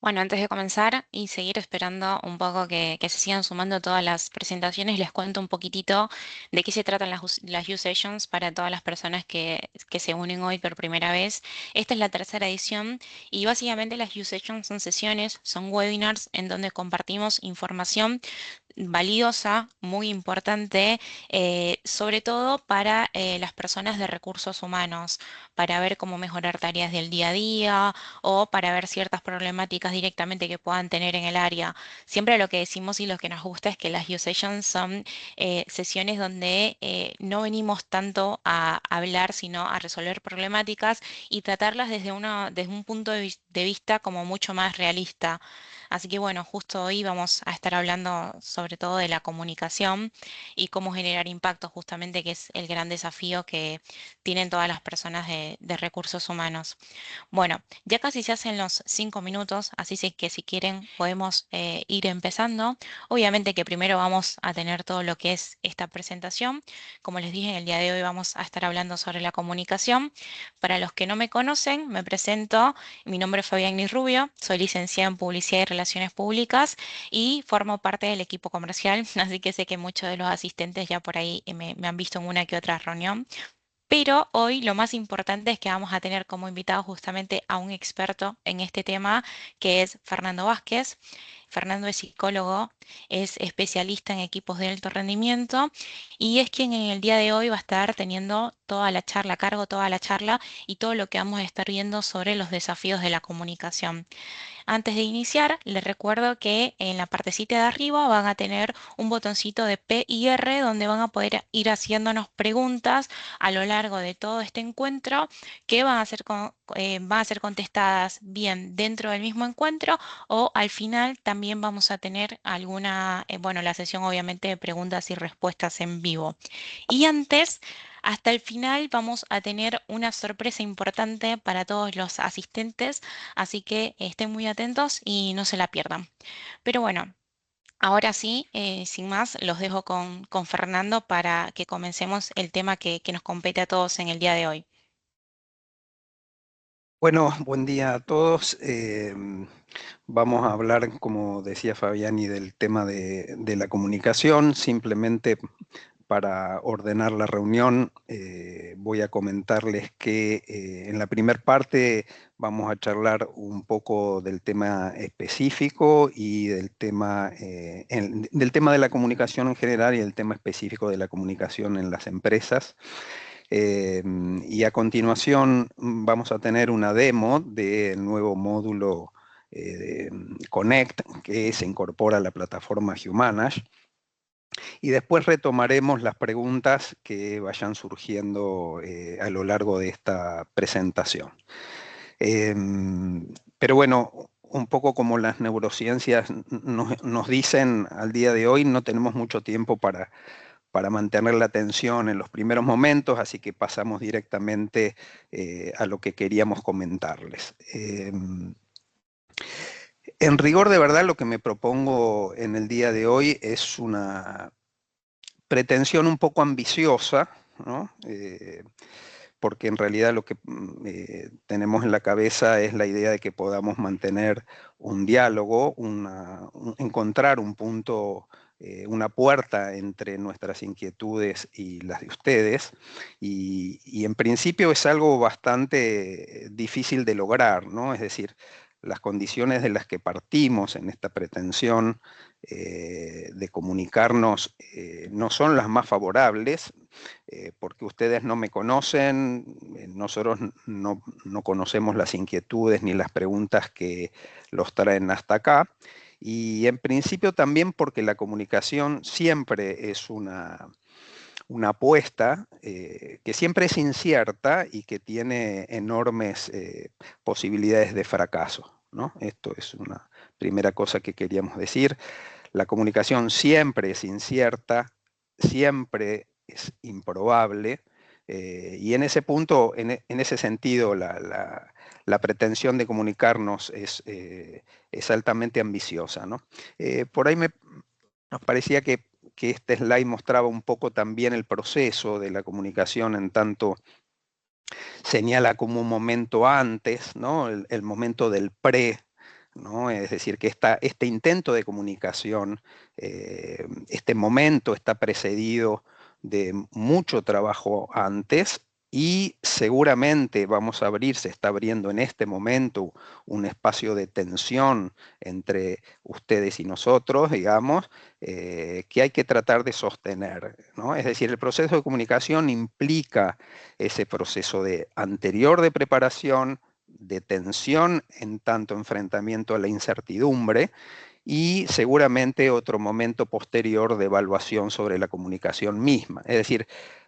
Bueno, antes de comenzar y seguir esperando un poco que se sigan sumando todas las presentaciones, les cuento un poquitito de qué se tratan las U-Sessions para todas las personas que se unen hoy por primera vez. Esta es la tercera edición y básicamente las U-Sessions son sesiones, son webinars en donde compartimos información valiosa, muy importante, sobre todo para las personas de recursos humanos, para ver cómo mejorar tareas del día a día o para ver ciertas problemáticas directamente que puedan tener en el área. Siempre lo que decimos y lo que nos gusta es que las U-Sessions son sesiones donde no venimos tanto a hablar, sino a resolver problemáticas y tratarlas desde un punto de vista como mucho más realista. Así que bueno, justo hoy vamos a estar hablando sobre todo de la comunicación y cómo generar impacto justamente, que es el gran desafío que tienen todas las personas de recursos humanos. Bueno, ya casi se hacen los 5 minutos, así que si quieren podemos ir empezando. Obviamente que primero vamos a tener todo lo que es esta presentación. Como les dije, en el día de hoy vamos a estar hablando sobre la comunicación. Para los que no me conocen, me presento. Mi nombre es Fabián Rubio, soy licenciada en Publicidad y Relaciones Públicas y formo parte del equipo comercial, así que sé que muchos de los asistentes ya por ahí me han visto en una que otra reunión. Pero hoy lo más importante es que vamos a tener como invitado justamente a un experto en este tema, que es Fernando Vázquez. Fernando es psicólogo, es especialista en equipos de alto rendimiento y es quien en el día de hoy va a estar teniendo toda la charla, a cargo toda la charla y todo lo que vamos a estar viendo sobre los desafíos de la comunicación. Antes de iniciar, les recuerdo que en la partecita de arriba van a tener un botoncito de P y R donde van a poder ir haciéndonos preguntas a lo largo de todo este encuentro que van a ser contestadas bien dentro del mismo encuentro o al final también vamos a tener bueno, la sesión obviamente de preguntas y respuestas en vivo. Y antes, hasta el final vamos a tener una sorpresa importante para todos los asistentes, así que estén muy atentos y no se la pierdan. Pero bueno, ahora sí, sin más, los dejo con Fernando para que comencemos el tema que nos compete a todos en el día de hoy. Bueno, buen día a todos. Vamos a hablar, como decía Fabiani, del tema de la comunicación. Simplemente para ordenar la reunión, voy a comentarles que en la primera parte vamos a charlar un poco del tema específico y del tema de la comunicación en general y el tema específico de la comunicación en las empresas. Y a continuación vamos a tener una demo del nuevo módulo Connect que se incorpora a la plataforma Humanash. Y después retomaremos las preguntas que vayan surgiendo a lo largo de esta presentación. Eh, pero bueno, un poco como las neurociencias nos dicen al día de hoy, no tenemos mucho tiempo para mantener la atención en los primeros momentos, así que pasamos directamente a lo que queríamos comentarles. En rigor de verdad, lo que me propongo en el día de hoy es una pretensión un poco ambiciosa, ¿no? Porque en realidad lo que tenemos en la cabeza es la idea de que podamos mantener un diálogo, encontrar un punto, una puerta entre nuestras inquietudes y las de ustedes, y en principio es algo bastante difícil de lograr, ¿no? Es decir, las condiciones de las que partimos en esta pretensión de comunicarnos no son las más favorables, porque ustedes no me conocen, nosotros no conocemos las inquietudes ni las preguntas que los traen hasta acá, y en principio también porque la comunicación siempre es una apuesta que siempre es incierta y que tiene enormes posibilidades de fracaso, ¿no? Esto es una primera cosa que queríamos decir. La comunicación siempre es incierta, siempre es improbable, y en ese punto, en ese sentido, la pretensión de comunicarnos es altamente ambiciosa, ¿no? Por ahí nos parecía que este slide mostraba un poco también el proceso de la comunicación, en tanto señala como un momento antes, ¿no? El momento del pre, ¿no? Es decir, que este intento de comunicación, este momento está precedido de mucho trabajo antes y seguramente vamos a abrir, se está abriendo en este momento un espacio de tensión entre ustedes y nosotros, digamos, que hay que tratar de sostener, ¿no? Es decir, el proceso de comunicación implica ese proceso de anterior de preparación, de tensión en tanto enfrentamiento a la incertidumbre y seguramente otro momento posterior de evaluación sobre la comunicación misma. Es decir,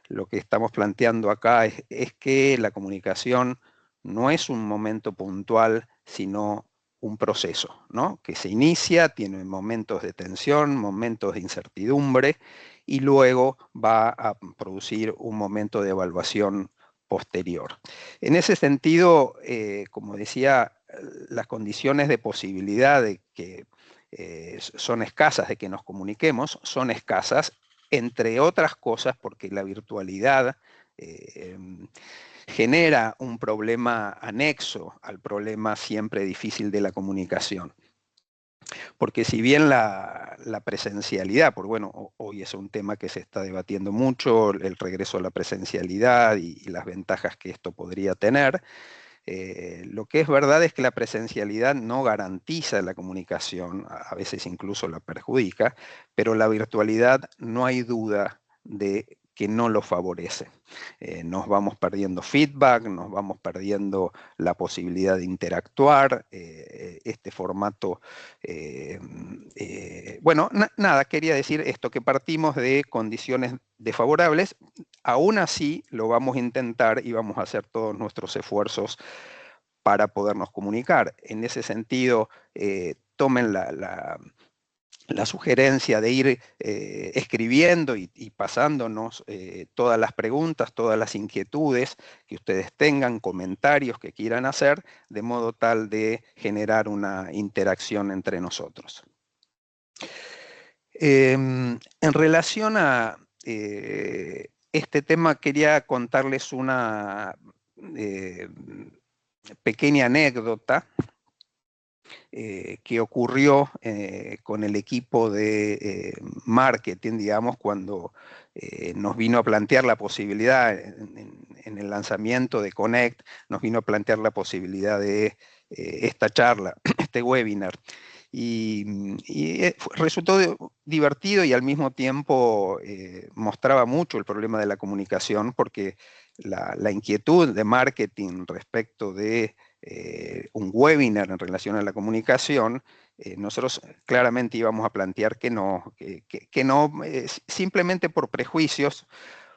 lo que estamos planteando acá es que la comunicación no es un momento puntual, sino un proceso, ¿no? Que se inicia, tiene momentos de tensión, momentos de incertidumbre y luego va a producir un momento de evaluación posterior. En ese sentido, como decía, las condiciones de posibilidad de que son escasas de que nos comuniquemos, son escasas, entre otras cosas porque la virtualidad eh, genera un problema anexo al problema siempre difícil de la comunicación. Porque si bien la presencialidad, porque bueno, hoy es un tema que se está debatiendo mucho, el regreso a la presencialidad y las ventajas que esto podría tener, lo que es verdad es que la presencialidad no garantiza la comunicación, a veces incluso la perjudica, pero la virtualidad no hay duda de que no lo favorece. Nos vamos perdiendo feedback, nos vamos perdiendo la posibilidad de interactuar, este formato. Bueno, nada, quería decir esto, que partimos de condiciones desfavorables, aún así lo vamos a intentar y vamos a hacer todos nuestros esfuerzos para podernos comunicar. En ese sentido, tomen la sugerencia de ir escribiendo y pasándonos todas las preguntas, todas las inquietudes que ustedes tengan, comentarios que quieran hacer, de modo tal de generar una interacción entre nosotros. En relación a este tema, quería contarles una eh, pequeña anécdota que ocurrió con el equipo de marketing, digamos, cuando nos vino a plantear la posibilidad, en el lanzamiento de Connect, nos vino a plantear la posibilidad de esta charla, este webinar. Resultó divertido y al mismo tiempo mostraba mucho el problema de la comunicación porque la inquietud de marketing respecto de un webinar en relación a la comunicación, nosotros claramente íbamos a plantear que no, que no, simplemente por prejuicios.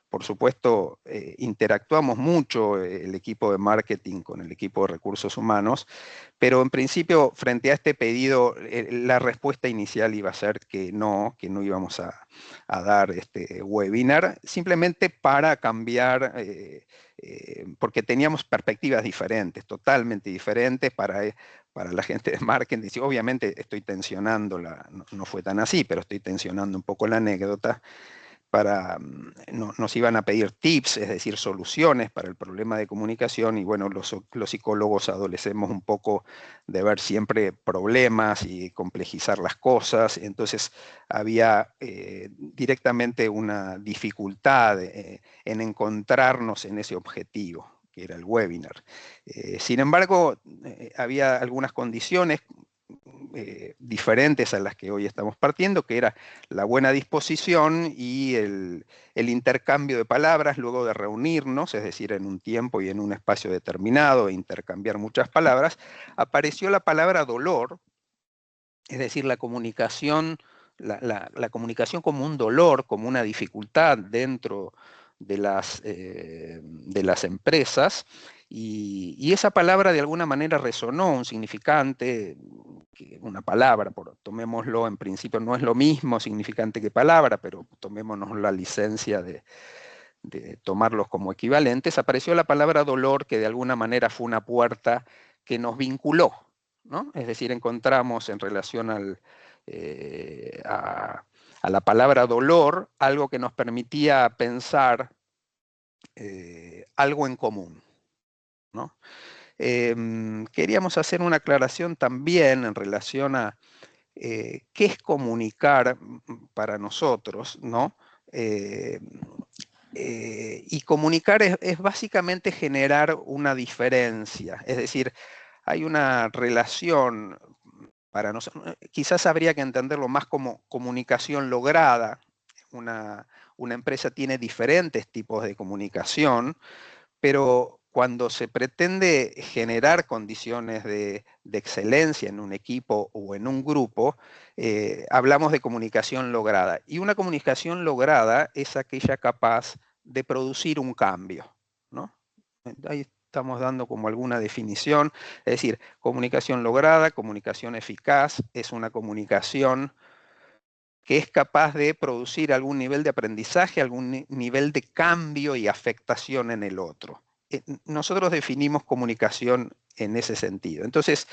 Por supuesto, interactuamos mucho el equipo de marketing con el equipo de recursos humanos, pero en principio, frente a este pedido, la respuesta inicial iba a ser que no íbamos a dar este webinar, simplemente para cambiar, porque teníamos perspectivas diferentes, totalmente diferentes para la gente de marketing. Obviamente estoy tensionando, no, no fue tan así, pero estoy tensionando un poco la anécdota nos iban a pedir tips, es decir, soluciones para el problema de comunicación y bueno, los psicólogos adolecemos un poco de ver siempre problemas y complejizar las cosas, entonces había directamente una dificultad en encontrarnos en ese objetivo que era el webinar. Sin embargo, había algunas condiciones diferentes a las que hoy estamos partiendo, que era la buena disposición y el intercambio de palabras luego de reunirnos, es decir, en un tiempo y en un espacio determinado, e intercambiar muchas palabras, apareció la palabra dolor, es decir, la comunicación, la comunicación como un dolor, como una dificultad dentro de las empresas, y esa palabra de alguna manera resonó un significante, una palabra, tomémoslo en principio, no es lo mismo significante que palabra, pero tomémonos la licencia de tomarlos como equivalentes, apareció la palabra dolor que de alguna manera fue una puerta que nos vinculó, ¿no? Es decir, encontramos en relación a la palabra dolor algo que nos permitía pensar algo en común, ¿no? queríamos hacer una aclaración también en relación a qué es comunicar para nosotros, ¿no? Eh, y comunicar es básicamente generar una diferencia, es decir, hay una relación para nosotros, quizás habría que entenderlo más como comunicación lograda. Una empresa tiene diferentes tipos de comunicación, pero cuando se pretende generar condiciones de excelencia en un equipo o en un grupo, hablamos de comunicación lograda. Y una comunicación lograda es aquella capaz de producir un cambio, ¿no? Ahí estamos dando como alguna definición, es decir, comunicación lograda, comunicación eficaz, es una comunicación que es capaz de producir algún nivel de aprendizaje, algún nivel de cambio y afectación en el otro. Nosotros definimos comunicación en ese sentido. Entonces,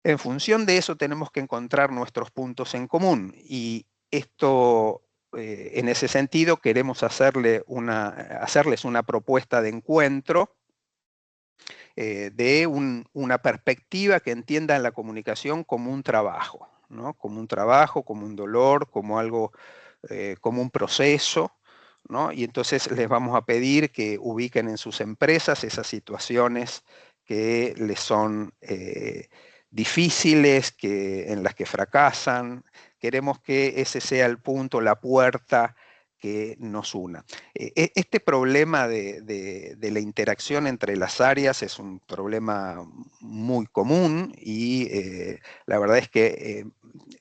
en función de eso tenemos que encontrar nuestros puntos en común y esto, en ese sentido, queremos hacerles una propuesta de encuentro de una perspectiva que entienda la comunicación como un trabajo, ¿no? Como un trabajo, como un dolor, como algo, como un proceso, ¿no? Y entonces les vamos a pedir que ubiquen en sus empresas esas situaciones que les son difíciles, en las que fracasan. Queremos que ese sea el punto, la puerta que nos una. Este problema de la interacción entre las áreas es un problema muy común y la verdad es que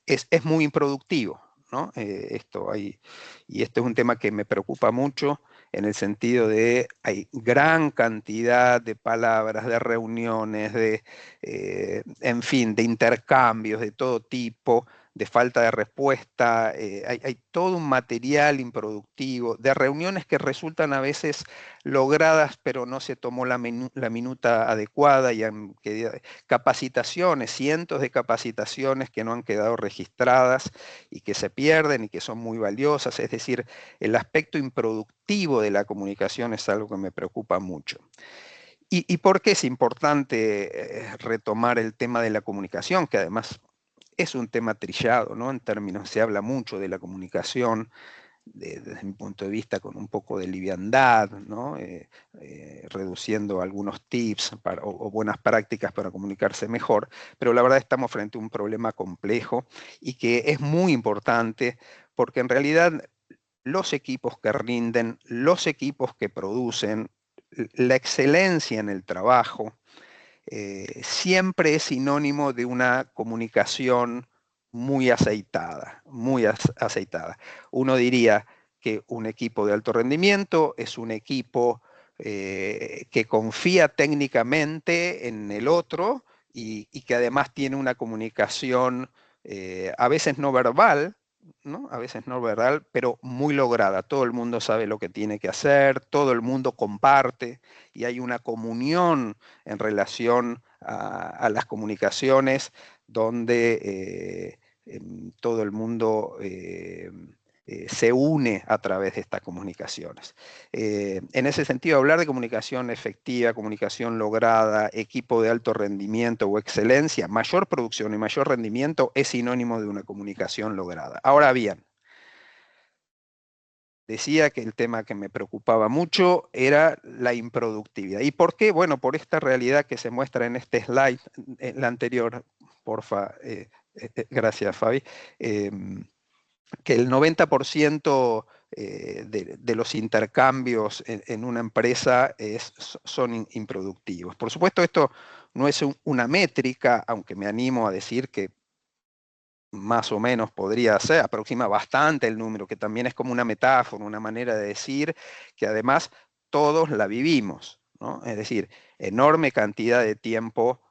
es muy improductivo, ¿no? Y esto es un tema que me preocupa mucho en el sentido de hay gran cantidad de palabras, de reuniones, en fin, de intercambios de todo tipo, de falta de respuesta, hay todo un material improductivo, de reuniones que resultan a veces logradas, pero no se tomó la minuta adecuada, y capacitaciones, cientos de capacitaciones que no han quedado registradas y que se pierden y que son muy valiosas. Es decir, el aspecto improductivo de la comunicación es algo que me preocupa mucho. ¿Y por qué es importante retomar el tema de la comunicación? Que además es un tema trillado, ¿no? En términos, se habla mucho de la comunicación desde mi punto de vista con un poco de liviandad, ¿no? Reduciendo algunos tips o buenas prácticas para comunicarse mejor, pero la verdad estamos frente a un problema complejo y que es muy importante porque en realidad los equipos que rinden, los equipos que producen, la excelencia en el trabajo, siempre es sinónimo de una comunicación muy aceitada, muy aceitada. Uno diría que un equipo de alto rendimiento es un equipo que confía técnicamente en el otro y que además tiene una comunicación a veces no verbal, ¿no? A veces no verbal, pero muy lograda. Todo el mundo sabe lo que tiene que hacer, todo el mundo comparte y hay una comunión en relación a las comunicaciones donde todo el mundo se une a través de estas comunicaciones. En ese sentido, hablar de comunicación efectiva, comunicación lograda, equipo de alto rendimiento o excelencia, mayor producción y mayor rendimiento es sinónimo de una comunicación lograda. Ahora bien, decía que el tema que me preocupaba mucho era la improductividad. ¿Y por qué? Bueno, por esta realidad que se muestra en este slide, en la anterior, porfa, gracias Fabi, que el 90% de los intercambios en una empresa son improductivos. Por supuesto, esto no es una métrica, aunque me animo a decir que más o menos podría ser, aproxima bastante el número, que también es como una metáfora, una manera de decir que además todos la vivimos, ¿no? Es decir, enorme cantidad de tiempo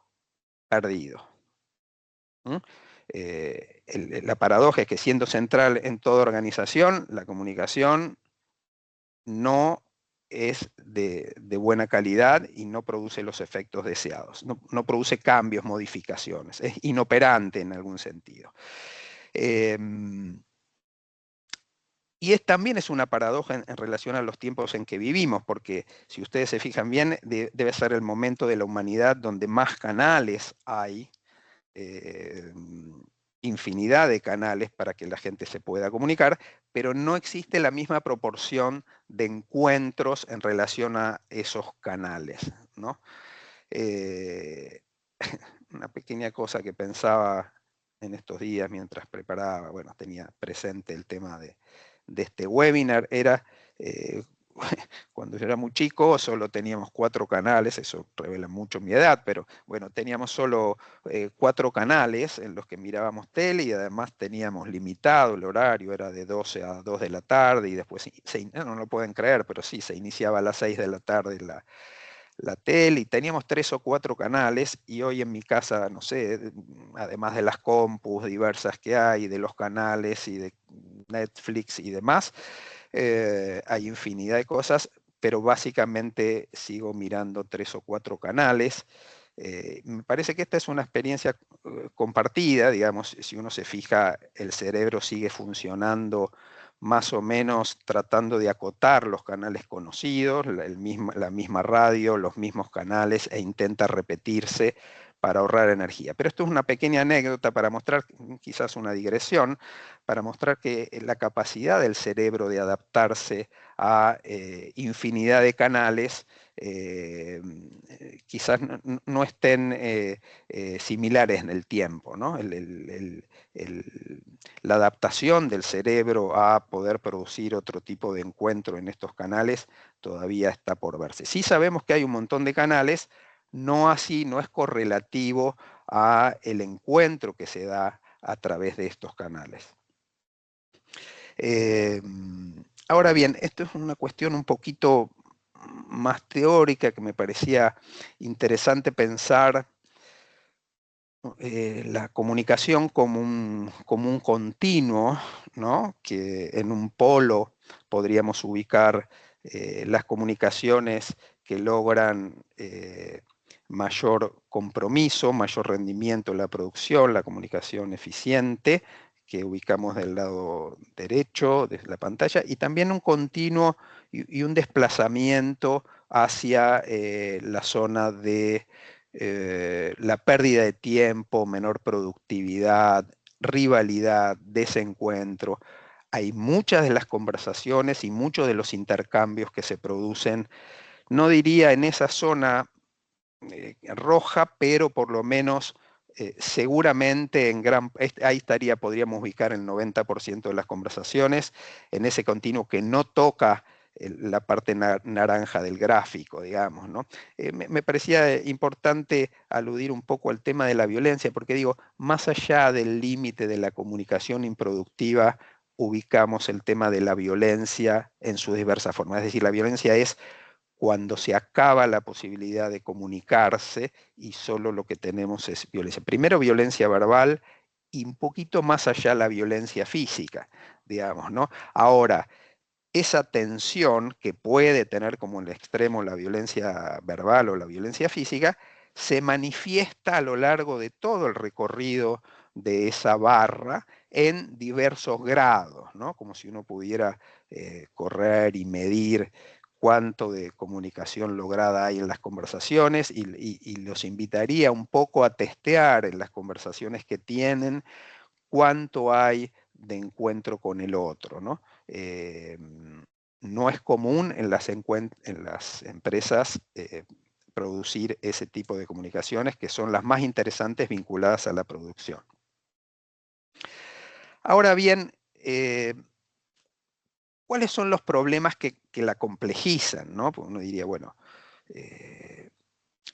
perdido. La paradoja es que siendo central en toda organización, la comunicación no es de buena calidad y no produce los efectos deseados, no produce cambios, modificaciones, es inoperante en algún sentido. también es una paradoja en relación a los tiempos en que vivimos, porque si ustedes se fijan bien, debe ser el momento de la humanidad donde más canales hay, eh, infinidad de canales para que la gente se pueda comunicar, pero no existe la misma proporción de encuentros en relación a esos canales, ¿no? Eh, una pequeña cosa que pensaba en estos días mientras preparaba, bueno, tenía presente el tema de este webinar, era eh, cuando yo era muy chico solo teníamos 4 canales, eso revela mucho mi edad, pero bueno, teníamos solo 4 canales en los que mirábamos tele y además teníamos limitado el horario, era de 12 a 2 de la tarde y después, no lo pueden creer, pero sí, se iniciaba a las 6 de la tarde la tele y teníamos 3 o 4 canales y hoy en mi casa, no sé, además de las compus diversas que hay, de los canales y de Netflix y demás, hay infinidad de cosas, pero básicamente sigo mirando 3 o 4 canales. Me parece que esta es una experiencia compartida, digamos, si uno se fija, el cerebro sigue funcionando más o menos tratando de acotar los canales conocidos, la misma radio, los mismos canales, e intenta repetirse para ahorrar energía. Pero esto es una pequeña anécdota para mostrar, quizás una digresión, para mostrar que la capacidad del cerebro de adaptarse a infinidad de canales quizás no estén similares en el tiempo, ¿no? La adaptación del cerebro a poder producir otro tipo de encuentro en estos canales todavía está por verse. Sí sabemos que hay un montón de canales, no así, no es correlativo a el encuentro que se da a través de estos canales. Eh, Ahora bien, esto es una cuestión un poquito más teórica que me parecía interesante pensar la comunicación como un continuo, ¿no? Que en un polo podríamos ubicar las comunicaciones que logran mayor compromiso, mayor rendimiento en la producción, la comunicación eficiente, que ubicamos del lado derecho de la pantalla, y también un continuo y un desplazamiento hacia la zona de la pérdida de tiempo, menor productividad, rivalidad, desencuentro. Hay muchas de las conversaciones y muchos de los intercambios que se producen, no diría en esa zona roja, pero por lo menos seguramente ahí estaría, podríamos ubicar el 90% de las conversaciones en ese continuo que no toca la parte naranja del gráfico, digamos, ¿no? Me parecía importante aludir un poco al tema de la violencia, porque digo, más allá del límite de la comunicación improductiva, ubicamos el tema de la violencia en sus diversas formas. Es decir, la violencia es cuando se acaba la posibilidad de comunicarse y solo lo que tenemos es violencia. Primero violencia verbal y un poquito más allá la violencia física, digamos, ¿no? Ahora, esa tensión que puede tener como en el extremo la violencia verbal o la violencia física, se manifiesta a lo largo de todo el recorrido de esa barra en diversos grados, ¿no? Como si uno pudiera correr y medir cuánto de comunicación lograda hay en las conversaciones y los invitaría un poco a testear en las conversaciones que tienen cuánto hay de encuentro con el otro, ¿no? No es común en las empresas producir ese tipo de comunicaciones que son las más interesantes vinculadas a la producción. Ahora bien, ¿cuáles son los problemas que la complejizan? ¿No? Porque uno diría, bueno,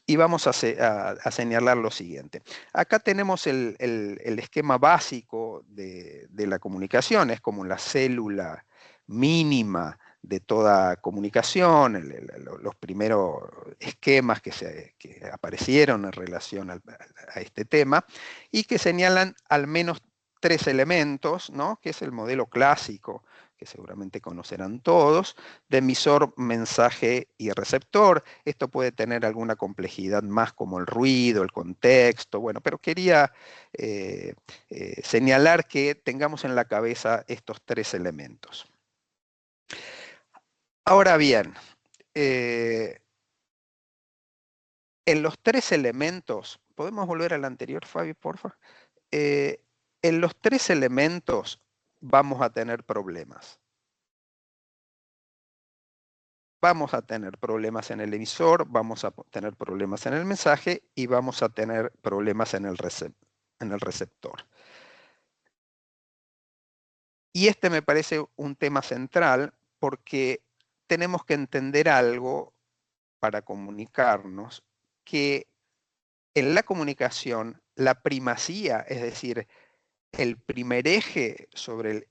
y vamos a señalar lo siguiente. Acá tenemos el esquema básico de la comunicación, es como la célula mínima de toda comunicación, los primeros esquemas que aparecieron en relación a este tema, y que señalan al menos 3 elementos, ¿no? Que es el modelo clásico, que seguramente conocerán todos, de emisor, mensaje y receptor. Esto puede tener alguna complejidad más como el ruido, el contexto, bueno, pero quería señalar que tengamos en la cabeza estos 3 elementos. Ahora bien, en los tres elementos, ¿podemos volver al anterior, Fabi, porfa? En los tres elementos vamos a tener problemas. Vamos a tener problemas en el emisor, vamos a tener problemas en el mensaje y vamos a tener problemas en el receptor. Y este me parece un tema central porque tenemos que entender algo para comunicarnos, que en la comunicación la primacía, es decir, el primer eje sobre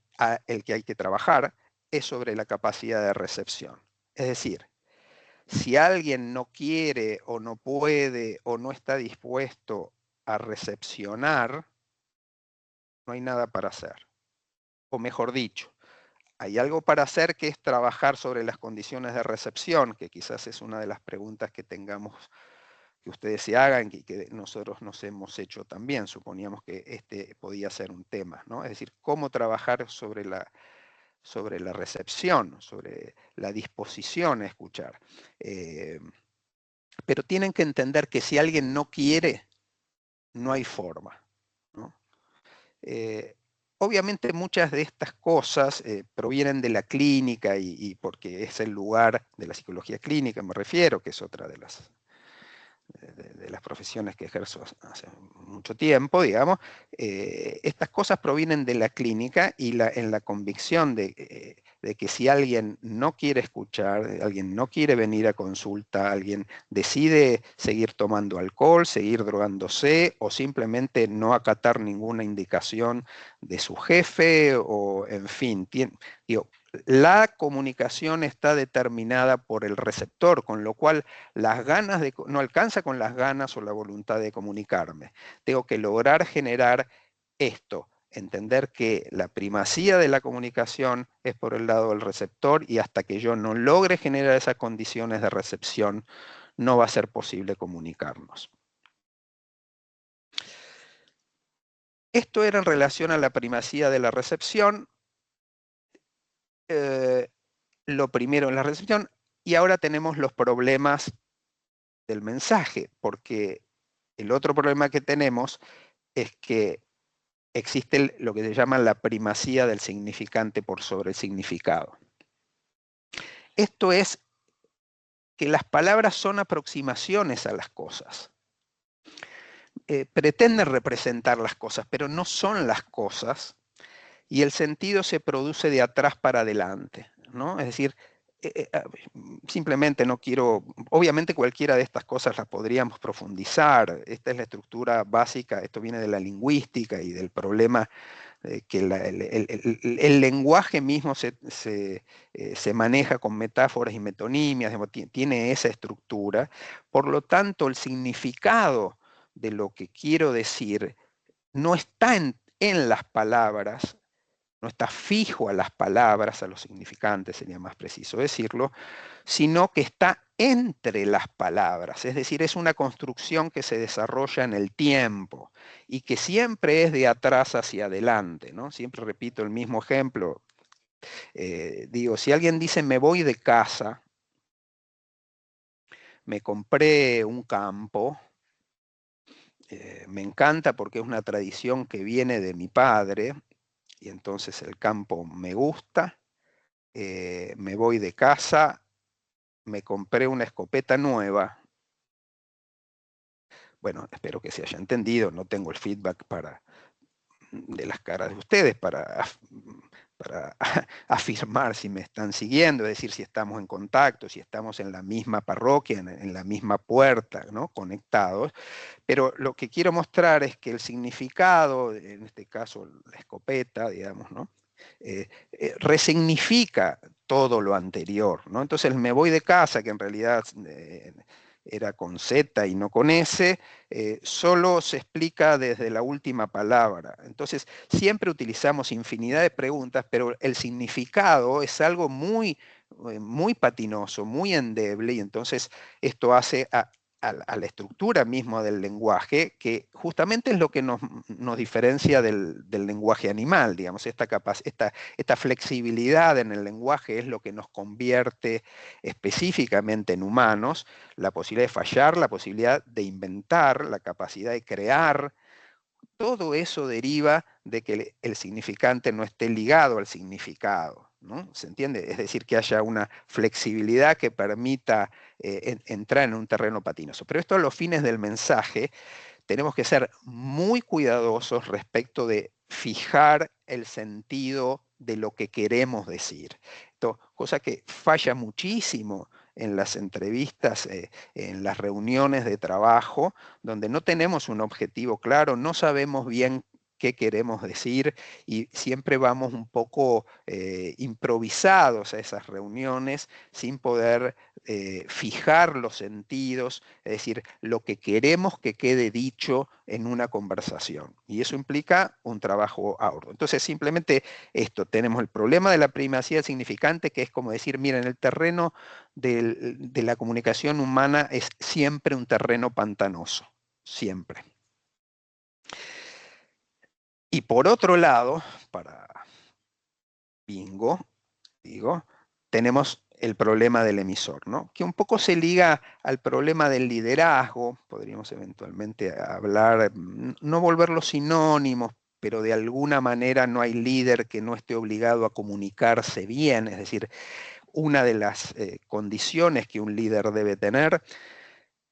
el que hay que trabajar, es sobre la capacidad de recepción. Es decir, si alguien no quiere o no puede o no está dispuesto a recepcionar, no hay nada para hacer. O mejor dicho, hay algo para hacer que es trabajar sobre las condiciones de recepción, que quizás es una de las preguntas que tengamos, que ustedes se hagan y que nosotros nos hemos hecho también. Suponíamos que este podía ser un tema, ¿no? Es decir, cómo trabajar sobre la recepción, sobre la disposición a escuchar. Pero tienen que entender que si alguien no quiere, no hay forma, ¿no? Obviamente muchas de estas cosas provienen de la clínica y porque es el lugar de la psicología clínica, me refiero, que es otra de las profesiones que ejerzo hace mucho tiempo, digamos. Estas cosas provienen de la clínica y en la convicción de que si alguien no quiere escuchar, alguien no quiere venir a consulta, alguien decide seguir tomando alcohol, seguir drogándose o simplemente no acatar ninguna indicación de su jefe o, en fin, digo, la comunicación está determinada por el receptor, con lo cual las ganas no alcanza con las ganas o la voluntad de comunicarme. Tengo que lograr generar esto, entender que la primacía de la comunicación es por el lado del receptor y hasta que yo no logre generar esas condiciones de recepción, no va a ser posible comunicarnos. Esto era en relación a la primacía de la recepción. Lo primero en la recepción, y ahora tenemos los problemas del mensaje, porque el otro problema que tenemos es que existe lo que se llama la primacía del significante por sobre el significado. Esto es que las palabras son aproximaciones a las cosas. Pretenden representar las cosas, pero no son las cosas, y el sentido se produce de atrás para adelante, ¿no? Es decir, simplemente no quiero, obviamente cualquiera de estas cosas las podríamos profundizar, esta es la estructura básica, esto viene de la lingüística y del problema que el lenguaje mismo se maneja con metáforas y metonimias, tiene esa estructura, por lo tanto el significado de lo que quiero decir no está en las palabras, no está fijo a las palabras, a los significantes, sería más preciso decirlo, sino que está entre las palabras, es decir, es una construcción que se desarrolla en el tiempo y que siempre es de atrás hacia adelante, ¿no? Siempre repito el mismo ejemplo. Digo, si alguien dice me voy de casa, me compré un campo, me encanta porque es una tradición que viene de mi padre y entonces el campo me gusta, me voy de casa, me compré una escopeta nueva. Bueno, espero que se haya entendido, no tengo el feedback de las caras de ustedes para afirmar si me están siguiendo, es decir, si estamos en contacto, si estamos en la misma parroquia, en la misma puerta, ¿no? Conectados. Pero lo que quiero mostrar es que el significado, en este caso la escopeta, digamos, ¿no? Resignifica todo lo anterior, ¿no? Entonces me voy de casa, que en realidad era con Z y no con S, solo se explica desde la última palabra. Entonces siempre utilizamos infinidad de preguntas, pero el significado es algo muy patinoso, muy endeble, y entonces esto hace a la estructura misma del lenguaje, que justamente es lo que nos diferencia del lenguaje animal, digamos, esta flexibilidad en el lenguaje es lo que nos convierte específicamente en humanos, la posibilidad de fallar, la posibilidad de inventar, la capacidad de crear. Todo eso deriva de que el significante no esté ligado al significado, ¿no? ¿Se entiende? Es decir, que haya una flexibilidad que permita entrar en un terreno patinoso. Pero esto a los fines del mensaje, tenemos que ser muy cuidadosos respecto de fijar el sentido de lo que queremos decir. Esto, cosa que falla muchísimo en las entrevistas, en las reuniones de trabajo, donde no tenemos un objetivo claro, no sabemos bien qué queremos decir y siempre vamos un poco improvisados a esas reuniones sin poder fijar los sentidos, es decir, lo que queremos que quede dicho en una conversación. Y eso implica un trabajo arduo. Entonces, simplemente esto, tenemos el problema de la primacía significante, que es como decir, miren, el terreno de la comunicación humana es siempre un terreno pantanoso, siempre. Y por otro lado, para bingo, digo, tenemos el problema del emisor, ¿no? Que un poco se liga al problema del liderazgo, podríamos eventualmente hablar, no volverlo sinónimos, pero de alguna manera no hay líder que no esté obligado a comunicarse bien, es decir, una de las condiciones que un líder debe tener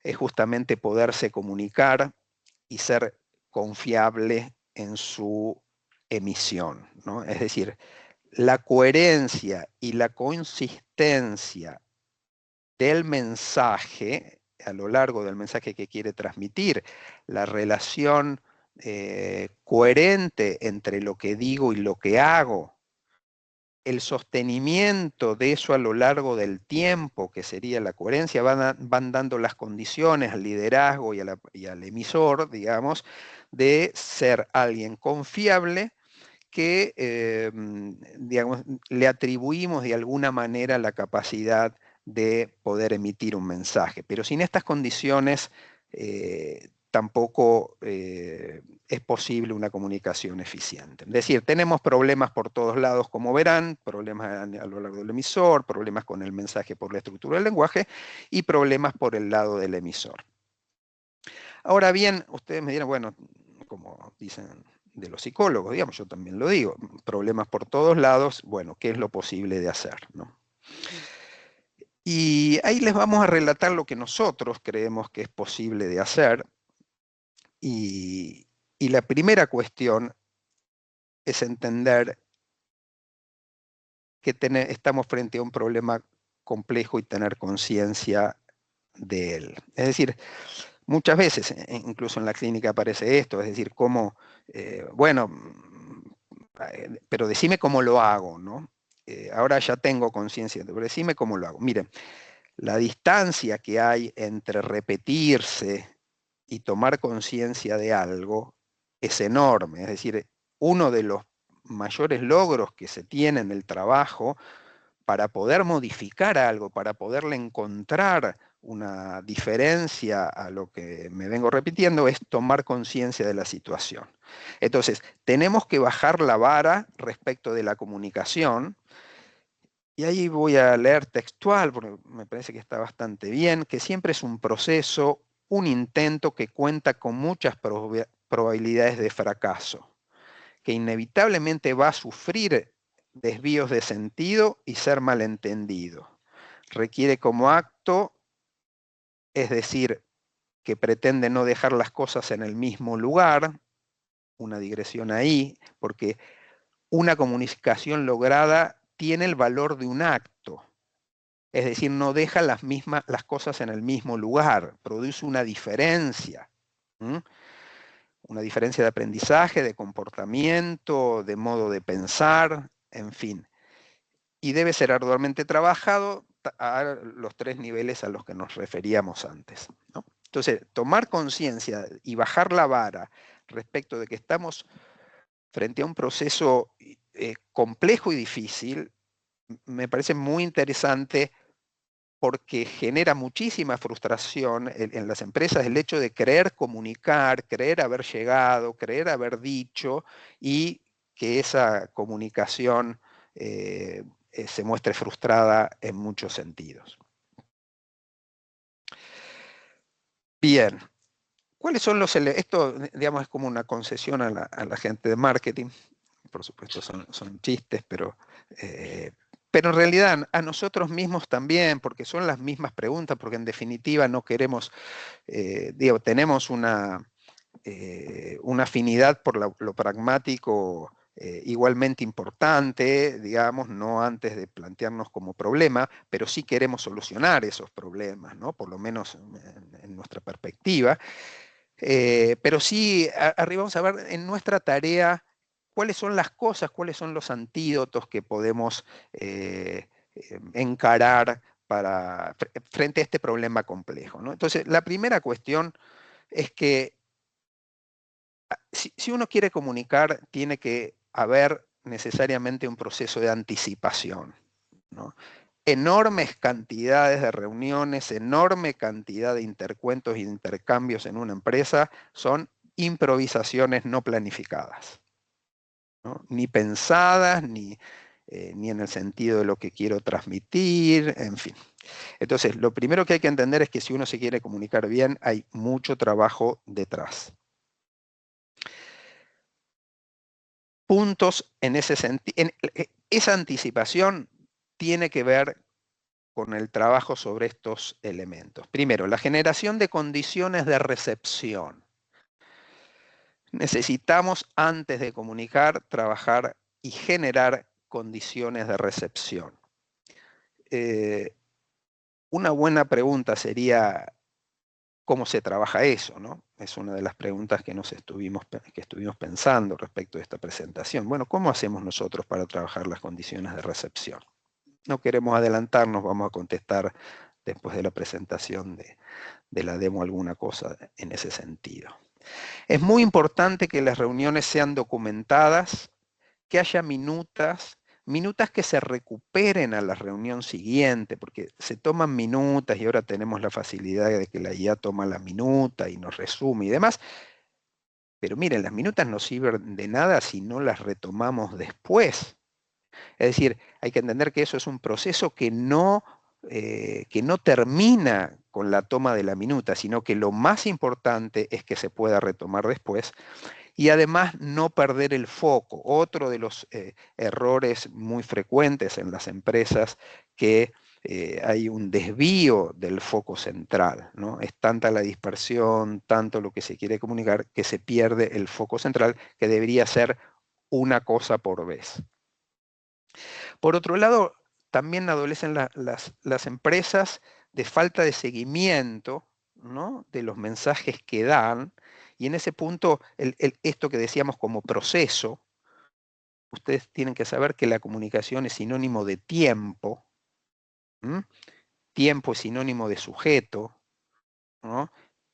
es justamente poderse comunicar y ser confiable en su emisión, ¿no? Es decir, la coherencia y la consistencia del mensaje a lo largo del mensaje que quiere transmitir, la relación coherente entre lo que digo y lo que hago, el sostenimiento de eso a lo largo del tiempo, que sería la coherencia, van dando las condiciones al liderazgo y al emisor, digamos, de ser alguien confiable que, digamos, le atribuimos de alguna manera la capacidad de poder emitir un mensaje. Pero sin estas condiciones tampoco es posible una comunicación eficiente. Es decir, tenemos problemas por todos lados, como verán, problemas a lo largo del emisor, problemas con el mensaje por la estructura del lenguaje y problemas por el lado del emisor. Ahora bien, ustedes me dirán, bueno, como dicen de los psicólogos, digamos, yo también lo digo, problemas por todos lados, bueno, ¿qué es lo posible de hacer? ¿No? Y ahí les vamos a relatar lo que nosotros creemos que es posible de hacer. Y la primera cuestión es entender que estamos frente a un problema complejo y tener conciencia de él. Es decir, muchas veces, incluso en la clínica aparece esto, es decir, cómo, bueno, pero decime cómo lo hago, ¿no? Ahora ya tengo conciencia, pero decime cómo lo hago. Miren, la distancia que hay entre repetirse y tomar conciencia de algo es enorme. Es decir, uno de los mayores logros que se tiene en el trabajo para poder modificar algo, para poderle encontrar una diferencia a lo que me vengo repitiendo, es tomar conciencia de la situación. Entonces, tenemos que bajar la vara respecto de la comunicación, y ahí voy a leer textual, porque me parece que está bastante bien, que siempre es un proceso, un intento que cuenta con muchas probabilidades de fracaso, que inevitablemente va a sufrir desvíos de sentido y ser malentendido. Requiere como acto, es decir, que pretende no dejar las cosas en el mismo lugar, una digresión ahí, porque una comunicación lograda tiene el valor de un acto, es decir, no deja las cosas en el mismo lugar, produce una diferencia. ¿Mm? Una diferencia de aprendizaje, de comportamiento, de modo de pensar, en fin. Y debe ser arduamente trabajado a los tres niveles a los que nos referíamos antes, ¿no? Entonces, tomar conciencia y bajar la vara respecto de que estamos frente a un proceso complejo y difícil, me parece muy interesante porque genera muchísima frustración en las empresas el hecho de creer comunicar, creer haber llegado, creer haber dicho y que esa comunicación se muestre frustrada en muchos sentidos. Bien, ¿cuáles son los elementos? Esto, digamos, es como una concesión a la gente de marketing. Por supuesto son chistes, pero en realidad a nosotros mismos también, porque son las mismas preguntas, porque en definitiva no queremos, digo, tenemos una afinidad por lo pragmático igualmente importante, digamos, no antes de plantearnos como problema, pero sí queremos solucionar esos problemas, ¿no? Por lo menos en nuestra perspectiva. Pero sí, arribamos a ver en nuestra tarea cuáles son las cosas, cuáles son los antídotos que podemos encarar frente a este problema complejo, ¿no? Entonces, la primera cuestión es que si uno quiere comunicar, tiene que haber necesariamente un proceso de anticipación, ¿no? Enormes cantidades de reuniones, enorme cantidad de intercuentos e intercambios en una empresa son improvisaciones no planificadas, ¿no? Ni pensadas, ni en el sentido de lo que quiero transmitir, en fin. Entonces, lo primero que hay que entender es que si uno se quiere comunicar bien, hay mucho trabajo detrás. Puntos en ese sentido. Esa anticipación tiene que ver con el trabajo sobre estos elementos. Primero, la generación de condiciones de recepción. Necesitamos, antes de comunicar, trabajar y generar condiciones de recepción. Una buena pregunta sería, ¿cómo se trabaja eso, no? Es una de las preguntas que estuvimos pensando respecto de esta presentación. Bueno, ¿cómo hacemos nosotros para trabajar las condiciones de recepción? No queremos adelantarnos, vamos a contestar después de la presentación de la demo alguna cosa en ese sentido. Es muy importante que las reuniones sean documentadas, que haya minutas que se recuperen a la reunión siguiente, porque se toman minutas y ahora tenemos la facilidad de que la IA toma la minuta y nos resume y demás. Pero miren, las minutas no sirven de nada si no las retomamos después. Es decir, hay que entender que eso es un proceso que no termina con la toma de la minuta, sino que lo más importante es que se pueda retomar después y además no perder el foco. Otro de los errores muy frecuentes en las empresas que hay un desvío del foco central, ¿no? Es tanta la dispersión, tanto lo que se quiere comunicar, que se pierde el foco central, que debería ser una cosa por vez. Por otro lado, también adolecen las empresas de falta de seguimiento, ¿no? De los mensajes que dan, y en ese punto, esto que decíamos como proceso, ustedes tienen que saber que la comunicación es sinónimo de tiempo, ¿m? Tiempo es sinónimo de sujeto, ¿no?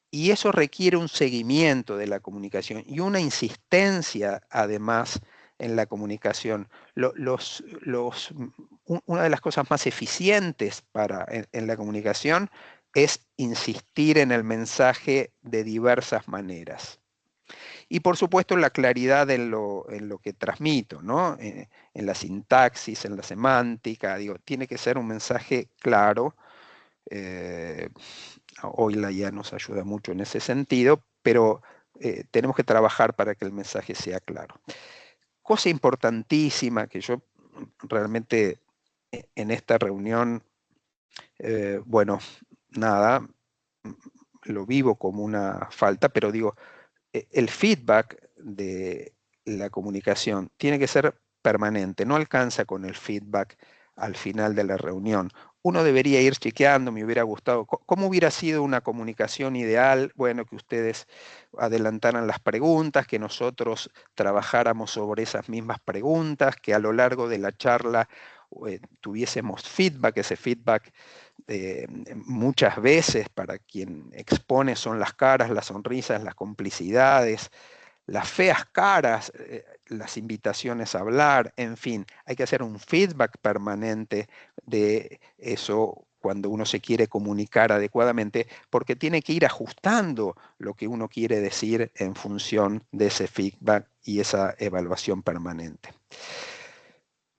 Y eso requiere un seguimiento de la comunicación y una insistencia, además, en la comunicación. Una de las cosas más eficientes en la comunicación es insistir en el mensaje de diversas maneras. Y por supuesto la claridad en lo que transmito, ¿no? En la sintaxis, en la semántica, digo, tiene que ser un mensaje claro. Hoy la IA nos ayuda mucho en ese sentido, pero tenemos que trabajar para que el mensaje sea claro. Cosa importantísima que yo realmente en esta reunión, bueno, nada, lo vivo como una falta, pero digo, el feedback de la comunicación tiene que ser permanente, no alcanza con el feedback al final de la reunión. Uno debería ir chequeando, me hubiera gustado, ¿cómo hubiera sido una comunicación ideal? Bueno, que ustedes adelantaran las preguntas, que nosotros trabajáramos sobre esas mismas preguntas, que a lo largo de la charla tuviésemos feedback, ese feedback muchas veces para quien expone son las caras, las sonrisas, las complicidades, las feas caras, las invitaciones a hablar, en fin, hay que hacer un feedback permanente de eso cuando uno se quiere comunicar adecuadamente, porque tiene que ir ajustando lo que uno quiere decir en función de ese feedback y esa evaluación permanente.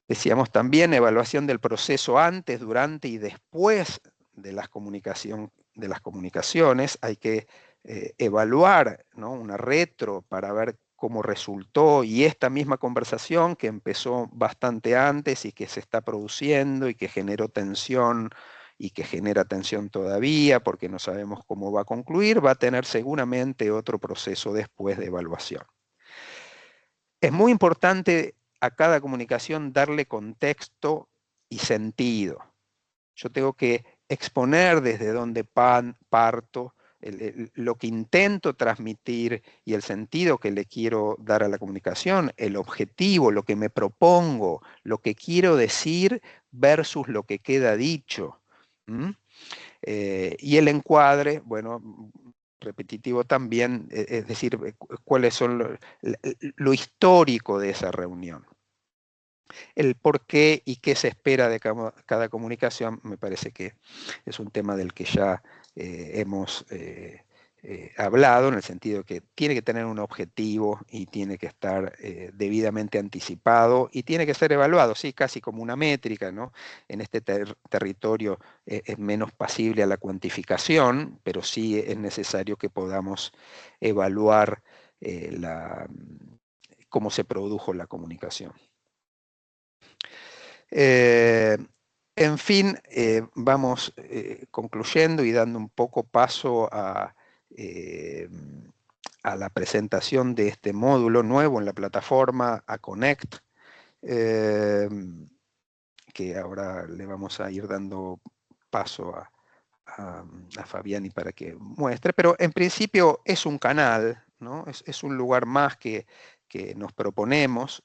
Decíamos también evaluación del proceso antes, durante y después de las comunicaciones. Hay que evaluar, ¿no?, una retro para ver cómo resultó, y esta misma conversación que empezó bastante antes y que se está produciendo y que generó tensión y que genera tensión todavía porque no sabemos cómo va a concluir, va a tener seguramente otro proceso después de evaluación. Es muy importante a cada comunicación darle contexto y sentido. Yo tengo que exponer desde dónde parto, lo que intento transmitir y el sentido que le quiero dar a la comunicación, el objetivo, lo que me propongo, lo que quiero decir versus lo que queda dicho. Y el encuadre, bueno, repetitivo también, es decir, cuáles son lo histórico de esa reunión. El por qué y qué se espera de cada comunicación me parece que es un tema del que ya hemos hablado, en el sentido de que tiene que tener un objetivo y tiene que estar debidamente anticipado y tiene que ser evaluado, sí, casi como una métrica, ¿no? En este territorio es menos pasible a la cuantificación, pero sí es necesario que podamos evaluar cómo se produjo la comunicación. En fin, vamos concluyendo y dando un poco paso a la presentación de este módulo nuevo en la plataforma, a Connect, que ahora le vamos a ir dando paso a Fabiani para que muestre, pero en principio es un canal, ¿no? Es un lugar más que nos proponemos,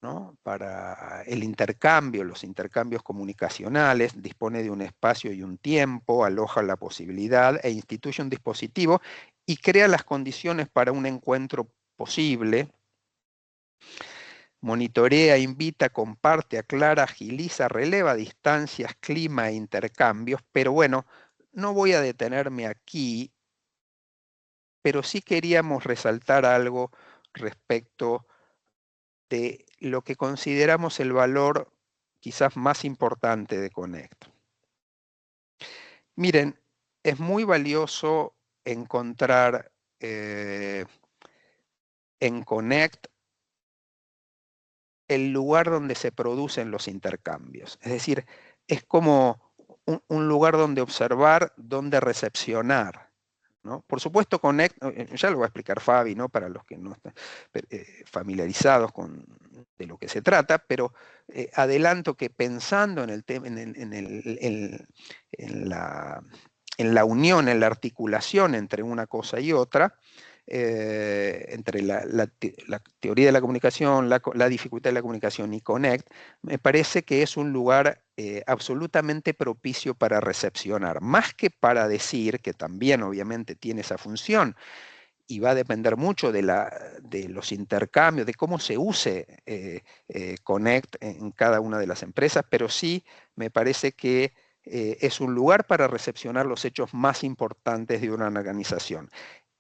¿no?, para el intercambio, los intercambios comunicacionales. Dispone de un espacio y un tiempo, aloja la posibilidad e instituye un dispositivo y crea las condiciones para un encuentro posible. Monitorea, invita, comparte, aclara, agiliza, releva distancias, clima e intercambios, pero bueno, no voy a detenerme aquí, pero sí queríamos resaltar algo respecto de lo que consideramos el valor quizás más importante de Connect. Miren, es muy valioso encontrar en Connect el lugar donde se producen los intercambios. Es decir, es como un lugar donde observar, donde recepcionar, ¿no? Por supuesto, Connect, ya lo va a explicar Fabi, ¿no?, para los que no están familiarizados de lo que se trata, pero adelanto que pensando en el tema, en la unión, en la articulación entre una cosa y otra, entre la teoría de la comunicación, la dificultad de la comunicación y Connect, me parece que es un lugar absolutamente propicio para recepcionar, más que para decir, que también obviamente tiene esa función, y va a depender mucho de los intercambios, de cómo se use Connect en cada una de las empresas, pero sí me parece que es un lugar para recepcionar los hechos más importantes de una organización.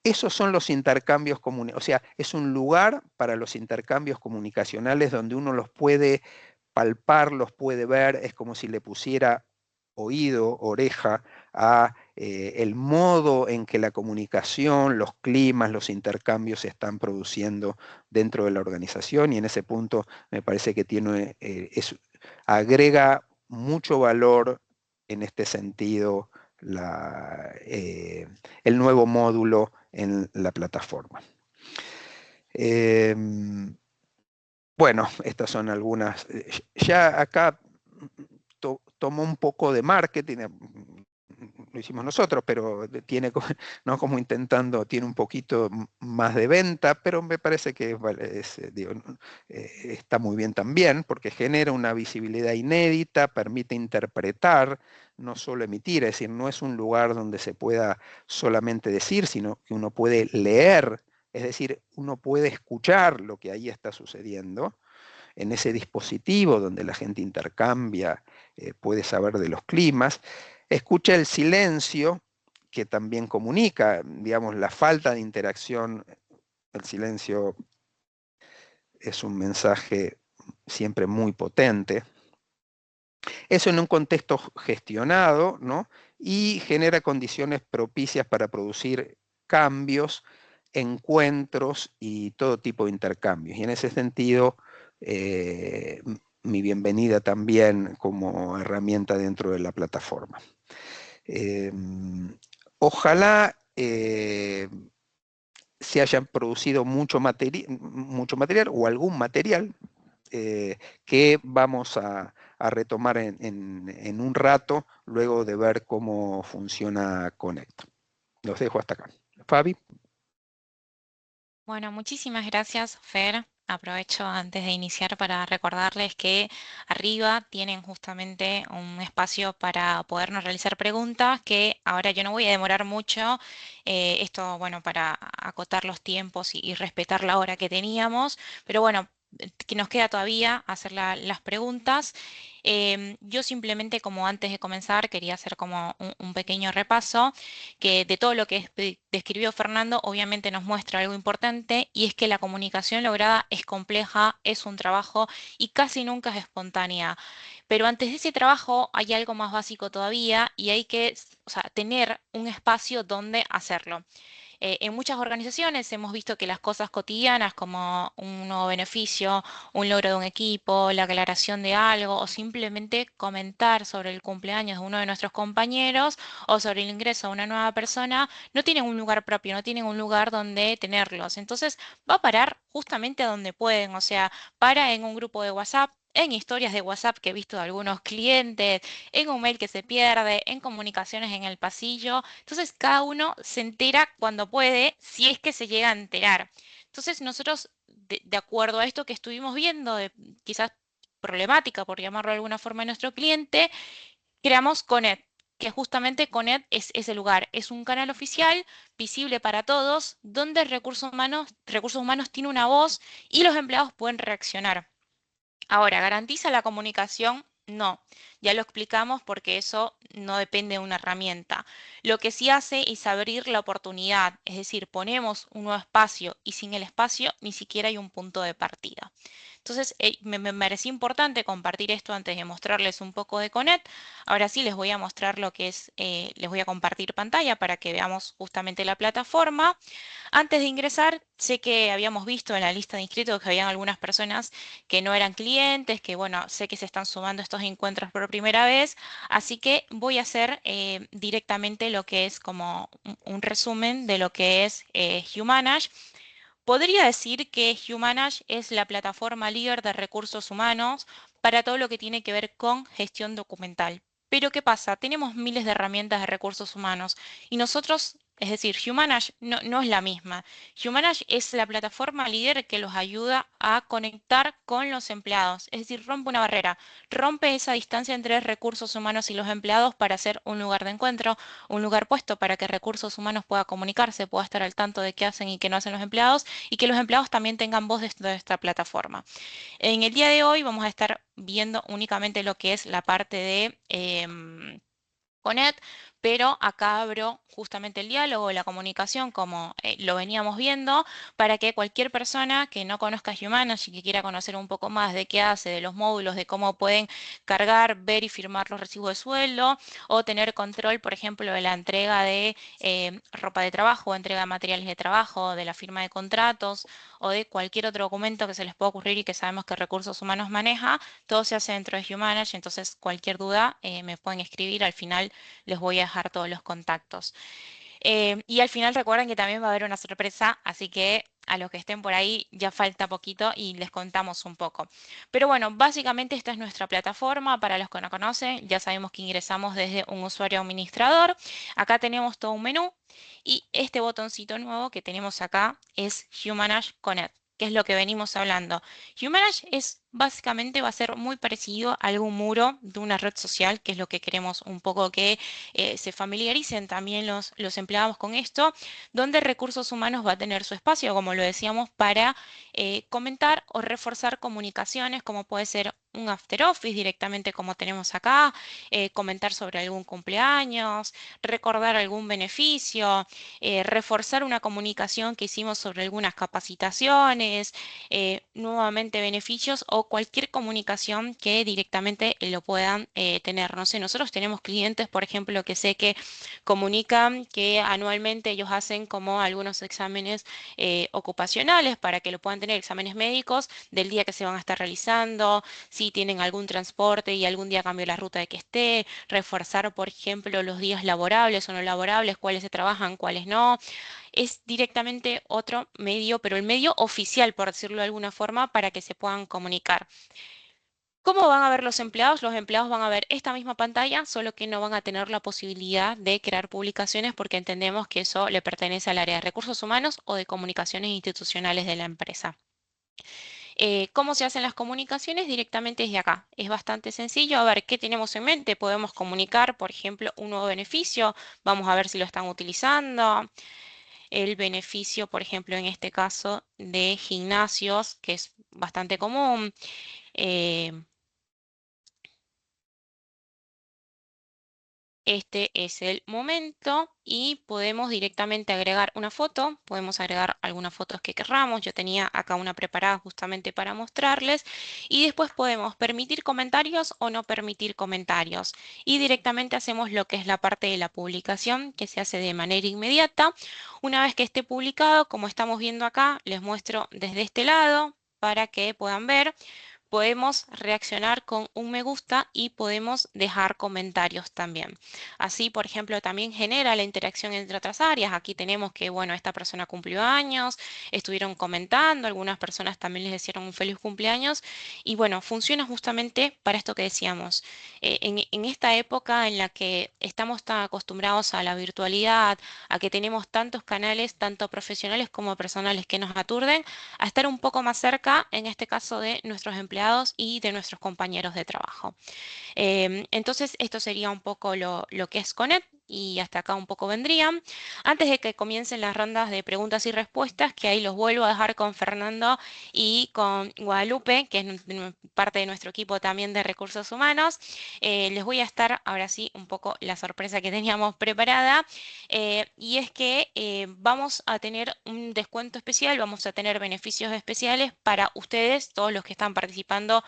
Esos son los intercambios comunicacionales, o sea, es un lugar para los intercambios comunicacionales donde uno los puede palpar, los puede ver, es como si le pusiera oído, oreja a el modo en que la comunicación, los climas, los intercambios se están produciendo dentro de la organización, y en ese punto me parece que agrega mucho valor en este sentido el nuevo módulo en la plataforma. Bueno, estas son algunas. Ya acá tomó un poco de marketing, lo hicimos nosotros, pero tiene, ¿no?, como intentando, tiene un poquito más de venta, pero me parece que está muy bien también, porque genera una visibilidad inédita, permite interpretar, no solo emitir, es decir, no es un lugar donde se pueda solamente decir, sino que uno puede leer, es decir, uno puede escuchar lo que ahí está sucediendo. En ese dispositivo donde la gente intercambia, puede saber de los climas. Escucha el silencio, que también comunica, digamos, la falta de interacción. El silencio es un mensaje siempre muy potente. Eso en un contexto gestionado, ¿no? Y genera condiciones propicias para producir cambios, encuentros y todo tipo de intercambios. Y en ese sentido, mi bienvenida también como herramienta dentro de la plataforma. Eh, Ojalá se hayan producido mucho material o algún material que vamos a retomar en un rato, luego de ver cómo funciona Connect. Los dejo hasta acá. Fabi. Bueno, muchísimas gracias, Fer. Aprovecho antes de iniciar para recordarles que arriba tienen justamente un espacio para podernos realizar preguntas, que ahora yo no voy a demorar mucho. Esto, bueno, para acotar los tiempos y respetar la hora que teníamos, pero bueno, que nos queda todavía hacer las preguntas. Yo simplemente, como antes de comenzar, quería hacer como un pequeño repaso que de todo lo que describió Fernando, obviamente nos muestra algo importante y es que la comunicación lograda es compleja, es un trabajo y casi nunca es espontánea. Pero antes de ese trabajo hay algo más básico todavía y hay que, o sea, tener un espacio donde hacerlo. En muchas organizaciones hemos visto que las cosas cotidianas como un nuevo beneficio, un logro de un equipo, la aclaración de algo o simplemente comentar sobre el cumpleaños de uno de nuestros compañeros o sobre el ingreso de una nueva persona, no tienen un lugar propio, no tienen un lugar donde tenerlos. Entonces va a parar justamente a donde pueden, o sea, para en un grupo de WhatsApp, en historias de WhatsApp que he visto de algunos clientes, en un mail que se pierde, en comunicaciones en el pasillo. Entonces cada uno se entera cuando puede, si es que se llega a enterar. Entonces nosotros, de acuerdo a esto que estuvimos viendo, de quizás problemática, por llamarlo de alguna forma, de nuestro cliente, creamos Conet, que justamente Conet es ese lugar, es un canal oficial, visible para todos, donde recursos humanos tiene una voz y los empleados pueden reaccionar. Ahora, ¿garantiza la comunicación? No, ya lo explicamos porque eso no depende de una herramienta. Lo que sí hace es abrir la oportunidad, es decir, ponemos un nuevo espacio y sin el espacio ni siquiera hay un punto de partida. Entonces, me pareció importante compartir esto antes de mostrarles un poco de Conet. Ahora sí les voy a mostrar lo que es, les voy a compartir pantalla para que veamos justamente la plataforma. Antes de ingresar, sé que habíamos visto en la lista de inscritos que habían algunas personas que no eran clientes, que bueno, sé que se están sumando estos encuentros por primera vez, así que voy a hacer directamente lo que es como un resumen de lo que es Humanage. Podría decir que Humanage es la plataforma líder de recursos humanos para todo lo que tiene que ver con gestión documental. Pero ¿qué pasa? Tenemos miles de herramientas de recursos humanos y nosotros, es decir, Humanage no es la misma. Humanage es la plataforma líder que los ayuda a conectar con los empleados, es decir, rompe una barrera, rompe esa distancia entre recursos humanos y los empleados para hacer un lugar de encuentro, un lugar puesto para que recursos humanos pueda comunicarse, pueda estar al tanto de qué hacen y qué no hacen los empleados y que los empleados también tengan voz dentro de esta plataforma. En el día de hoy vamos a estar viendo únicamente lo que es la parte de Conet, pero acá abro justamente el diálogo, la comunicación, como lo veníamos viendo, para que cualquier persona que no conozca Humanish y que quiera conocer un poco más de qué hace, de los módulos, de cómo pueden cargar, ver y firmar los recibos de sueldo, o tener control, por ejemplo, de la entrega de ropa de trabajo, o entrega de materiales de trabajo, de la firma de contratos, o de cualquier otro documento que se les pueda ocurrir y que sabemos que Recursos Humanos maneja, todo se hace dentro de Humanish, entonces cualquier duda me pueden escribir, al final les voy a dejar todos los contactos. Y al final recuerden que también va a haber una sorpresa, así que a los que estén por ahí ya falta poquito y les contamos un poco. Pero bueno, básicamente esta es nuestra plataforma. Para los que no conocen, ya sabemos que ingresamos desde un usuario administrador. Acá tenemos todo un menú y este botoncito nuevo que tenemos acá es Humanash Connect, que es lo que venimos hablando. Humanash es básicamente va a ser muy parecido a algún muro de una red social, que es lo que queremos un poco que se familiaricen también los empleados con esto, donde recursos humanos va a tener su espacio, como lo decíamos, para comentar o reforzar comunicaciones, como puede ser un after office directamente como tenemos acá, comentar sobre algún cumpleaños, recordar algún beneficio, reforzar una comunicación que hicimos sobre algunas capacitaciones, nuevamente beneficios o cualquier comunicación que directamente lo puedan tener. No sé, nosotros tenemos clientes, por ejemplo, que sé que comunican que anualmente ellos hacen como algunos exámenes ocupacionales para que lo puedan tener, exámenes médicos del día que se van a estar realizando, si tienen algún transporte y algún día cambió la ruta de que esté, reforzar, por ejemplo, los días laborables o no laborables, cuáles se trabajan, cuáles no. Es directamente otro medio, pero el medio oficial, por decirlo de alguna forma, para que se puedan comunicar. ¿Cómo van a ver los empleados? Los empleados van a ver esta misma pantalla, solo que no van a tener la posibilidad de crear publicaciones porque entendemos que eso le pertenece al área de recursos humanos o de comunicaciones institucionales de la empresa. ¿Cómo se hacen las comunicaciones? Directamente desde acá. Es bastante sencillo. A ver, ¿qué tenemos en mente? Podemos comunicar, por ejemplo, un nuevo beneficio. Vamos a ver si lo están utilizando. El beneficio, por ejemplo, en este caso de gimnasios, que es bastante común. eh, Este es el momento y podemos directamente agregar una foto, podemos agregar algunas fotos que querramos. Yo tenía acá una preparada justamente para mostrarles y después podemos permitir comentarios o no permitir comentarios y directamente hacemos lo que es la parte de la publicación que se hace de manera inmediata. Una vez que esté publicado, como estamos viendo acá, les muestro desde este lado para que puedan ver. Podemos reaccionar con un me gusta y podemos dejar comentarios también. Así, por ejemplo, también genera la interacción entre otras áreas. Aquí tenemos que, bueno, esta persona cumplió años, estuvieron comentando, algunas personas también les hicieron un feliz cumpleaños y bueno, funciona justamente para esto que decíamos. En esta época en la que estamos tan acostumbrados a la virtualidad, a que tenemos tantos canales, tanto profesionales como personales que nos aturden, a estar un poco más cerca, en este caso, de nuestros empleados y de nuestros compañeros de trabajo. Entonces, esto sería un poco lo que es Connect y hasta acá un poco vendrían. Antes de que comiencen las rondas de preguntas y respuestas, que ahí los vuelvo a dejar con Fernando y con Guadalupe, que es parte de nuestro equipo también de recursos humanos, les voy a estar ahora sí un poco la sorpresa que teníamos preparada. Y es que vamos a tener un descuento especial, vamos a tener beneficios especiales para ustedes, todos los que están participando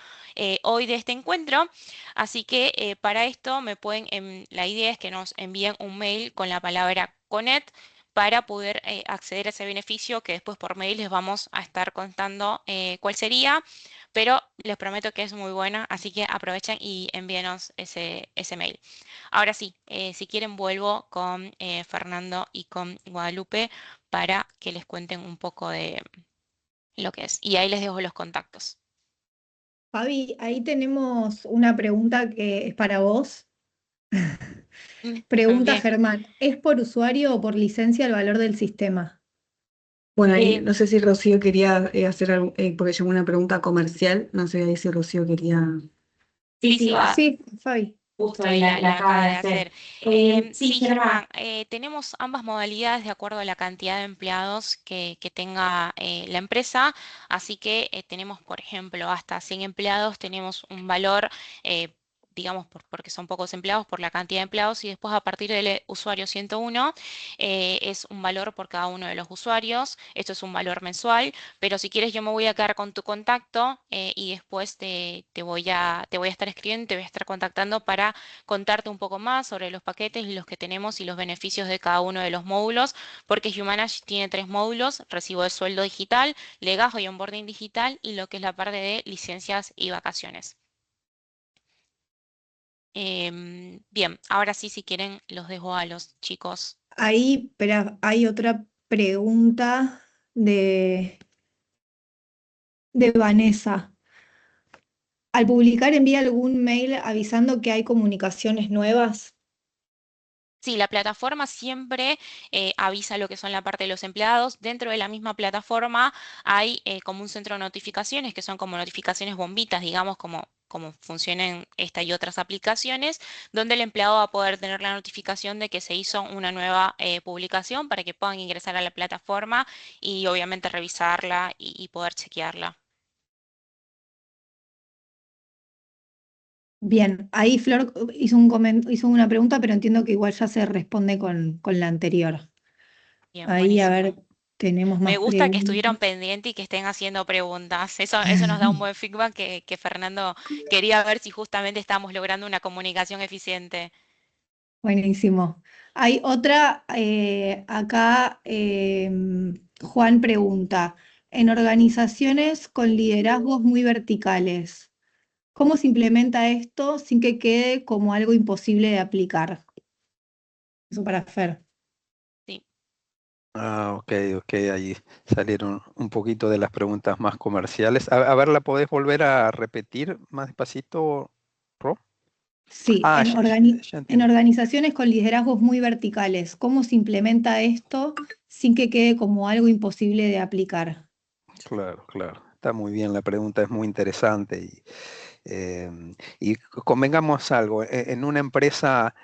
hoy de este encuentro. Así que para esto la idea es que nos envíen un mail con la palabra CONET para poder acceder a ese beneficio que después por mail les vamos a estar contando cuál sería, pero les prometo que es muy buena, así que aprovechen y envíenos ese mail. Ahora sí, si quieren vuelvo con Fernando y con Guadalupe para que les cuenten un poco de lo que es. Y ahí les dejo los contactos. Fabi, ahí tenemos una pregunta que es para vos. Pregunta Bien. Germán, ¿es por usuario o por licencia el valor del sistema? Bueno, ahí Eh, no sé si Rocío quería hacer algo, porque llegó una pregunta comercial, no sé ahí si Rocío quería. sí, sí, Sí, Fabi. justo ahí la acaba de hacer. Sí, Germán, tenemos ambas modalidades de acuerdo a la cantidad de empleados que tenga la empresa, así que tenemos, por ejemplo, hasta 100 empleados, tenemos un valor, digamos, porque son pocos empleados, por la cantidad de empleados, y después a partir del usuario 101 es un valor por cada uno de los usuarios, esto es un valor mensual, pero si quieres yo me voy a quedar con tu contacto y después te voy a estar escribiendo, te voy a estar contactando para contarte un poco más sobre los paquetes, los que tenemos y los beneficios de cada uno de los módulos, porque Humanage tiene tres módulos: recibo de sueldo digital, legajo y onboarding digital, y lo que es la parte de licencias y vacaciones. Bien, ahora sí, si quieren, los dejo a los chicos. Ahí, espera, hay otra pregunta de Vanessa. Al publicar, ¿envía algún mail avisando que hay comunicaciones nuevas? Sí, la plataforma siempre avisa lo que son la parte de los empleados. Dentro de la misma plataforma hay como un centro de notificaciones, que son como notificaciones bombitas, digamos, como funcionan esta y otras aplicaciones, donde el empleado va a poder tener la notificación de que se hizo una nueva publicación para que puedan ingresar a la plataforma y obviamente revisarla y poder chequearla. Bien, ahí Flor hizo una pregunta, pero entiendo que igual ya se responde con la anterior. Bien, Ahí, a ver, buenísimo. tenemos Me más gusta que preguntas. estuvieron pendientes y que estén haciendo preguntas. Eso nos da un buen feedback que Fernando quería ver si justamente estamos logrando una comunicación eficiente. Buenísimo. Hay otra, acá Juan pregunta, en organizaciones con liderazgos muy verticales, ¿cómo se implementa esto sin que quede como algo imposible de aplicar? Eso para Fer. Sí. Ah, ok, ok, ahí salieron un poquito de las preguntas más comerciales. A ver, ¿la podés volver a repetir más despacito, Ro? Sí, Ah, ya en entiendo. organizaciones con liderazgos muy verticales, ¿cómo se implementa esto sin que quede como algo imposible de aplicar? Claro, claro. Está muy bien, la pregunta es muy interesante. Y convengamos algo, en una empresa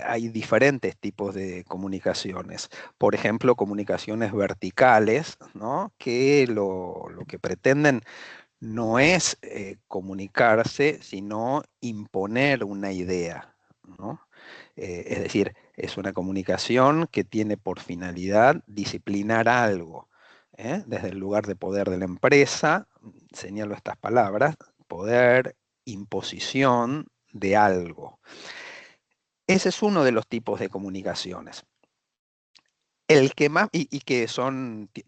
hay diferentes tipos de comunicaciones. Por ejemplo, comunicaciones verticales, ¿no? Que lo que pretenden no es comunicarse, sino imponer una idea, ¿no? Es decir, es una comunicación que tiene por finalidad disciplinar algo, ¿eh? Desde el lugar de poder de la empresa, señalo estas palabras, poder, imposición de algo. Ese es uno de los tipos de comunicaciones. El que más, y que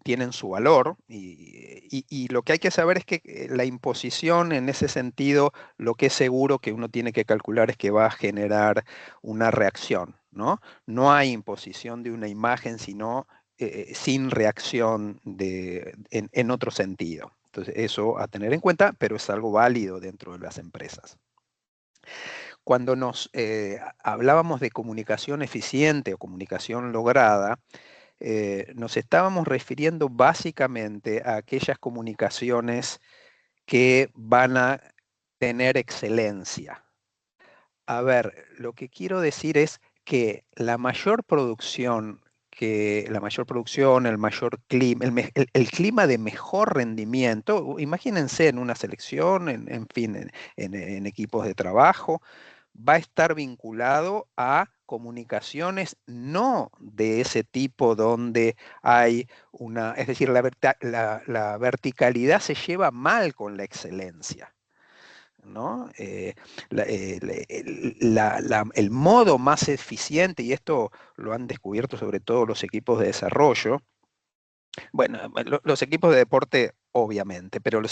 tienen su valor, y lo que hay que saber es que la imposición en ese sentido, lo que es seguro que uno tiene que calcular es que va a generar una reacción, ¿no? No hay imposición de una imagen, sino sin reacción en otro sentido. Entonces, eso a tener en cuenta, pero es algo válido dentro de las empresas. Cuando nos hablábamos de comunicación eficiente o comunicación lograda, nos estábamos refiriendo básicamente a aquellas comunicaciones que van a tener excelencia. A ver, lo que quiero decir es que la mayor producción, el mayor clima, el clima de mejor rendimiento, imagínense en una selección, en fin, en equipos de trabajo, va a estar vinculado a comunicaciones no de ese tipo donde hay es decir, la verticalidad se lleva mal con la excelencia, ¿no? El modo más eficiente, y esto lo han descubierto sobre todo los equipos de desarrollo, bueno, los equipos de deporte, obviamente, pero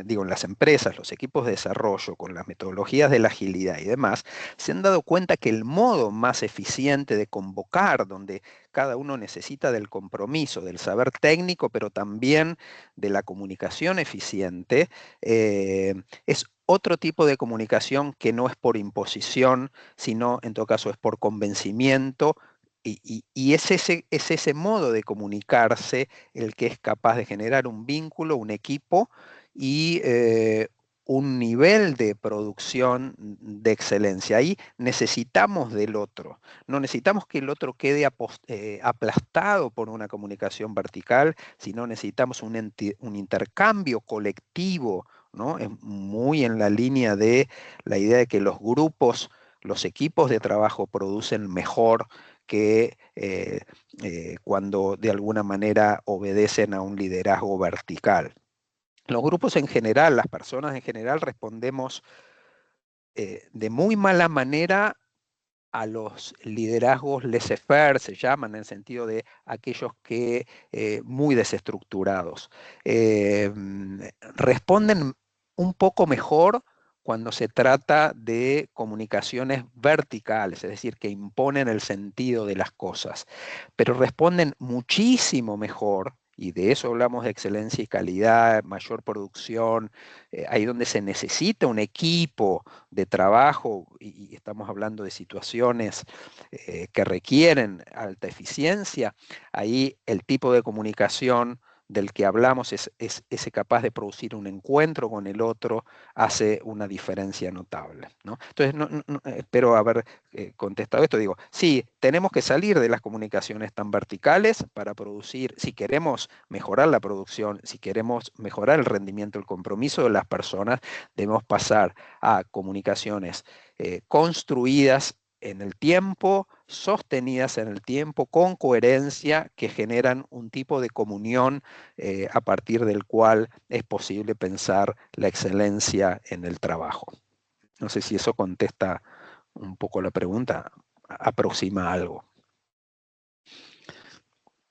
digo, en las empresas, los equipos de desarrollo, con las metodologías de la agilidad y demás, se han dado cuenta que el modo más eficiente de convocar, donde cada uno necesita del compromiso, del saber técnico, pero también de la comunicación eficiente, es otro tipo de comunicación que no es por imposición, sino en todo caso es por convencimiento. Y es ese modo de comunicarse el que es capaz de generar un vínculo, un equipo y un nivel de producción de excelencia. Ahí necesitamos del otro. No necesitamos que el otro quede aplastado por una comunicación vertical, sino necesitamos un intercambio colectivo, ¿no? Es muy en la línea de la idea de que los equipos de trabajo producen mejor que cuando de alguna manera obedecen a un liderazgo vertical. Los grupos en general, las personas en general, respondemos de muy mala manera a los liderazgos laissez-faire, se llaman en el sentido de aquellos que muy desestructurados. Responden un poco mejor cuando se trata de comunicaciones verticales, es decir, que imponen el sentido de las cosas, pero responden muchísimo mejor y de eso hablamos de excelencia y calidad, mayor producción, ahí donde se necesita un equipo de trabajo y estamos hablando de situaciones que requieren alta eficiencia, ahí el tipo de comunicación del que hablamos es ese capaz de producir un encuentro con el otro, hace una diferencia notable, ¿no? Entonces, espero haber contestado esto. Digo, sí, tenemos que salir de las comunicaciones tan verticales para producir, si queremos mejorar la producción, si queremos mejorar el rendimiento, el compromiso de las personas, debemos pasar a comunicaciones construidas en el tiempo, sostenidas en el tiempo, con coherencia, que generan un tipo de comunión a partir del cual es posible pensar la excelencia en el trabajo. No sé si eso contesta un poco la pregunta, aproxima algo.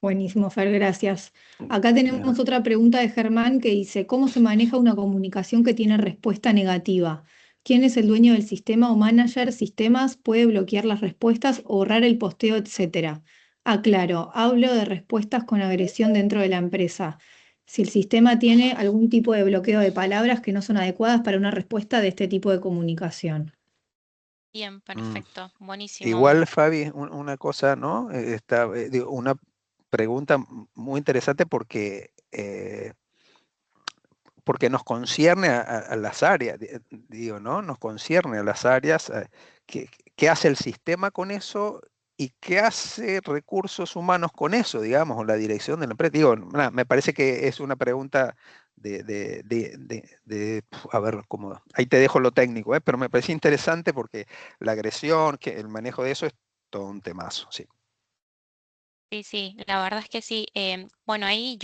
Buenísimo, Fer, gracias. Acá tenemos Bueno, otra pregunta de Germán que dice, ¿cómo se maneja una comunicación que tiene respuesta negativa? ¿Quién es el dueño del sistema o manager? ¿Sistemas puede bloquear las respuestas o borrar el posteo, etcétera? Aclaro, hablo de respuestas con agresión dentro de la empresa. Si el sistema tiene algún tipo de bloqueo de palabras que no son adecuadas para una respuesta de este tipo de comunicación. Bien, mm. perfecto, buenísimo. Igual, Fabi, una cosa, ¿no? Digo, una pregunta muy interesante porque nos concierne a las áreas, digo, ¿no? Nos concierne a las áreas. ¿Qué, qué hace el sistema con eso? ¿Y qué hace recursos humanos con eso, digamos, o la dirección de la empresa? Digo, me parece que es una pregunta a ver, cómo, ahí te dejo lo técnico, pero me parece interesante porque la agresión, que el manejo de eso es todo un temazo, sí. Sí, sí, la verdad es que sí. Bueno, ahí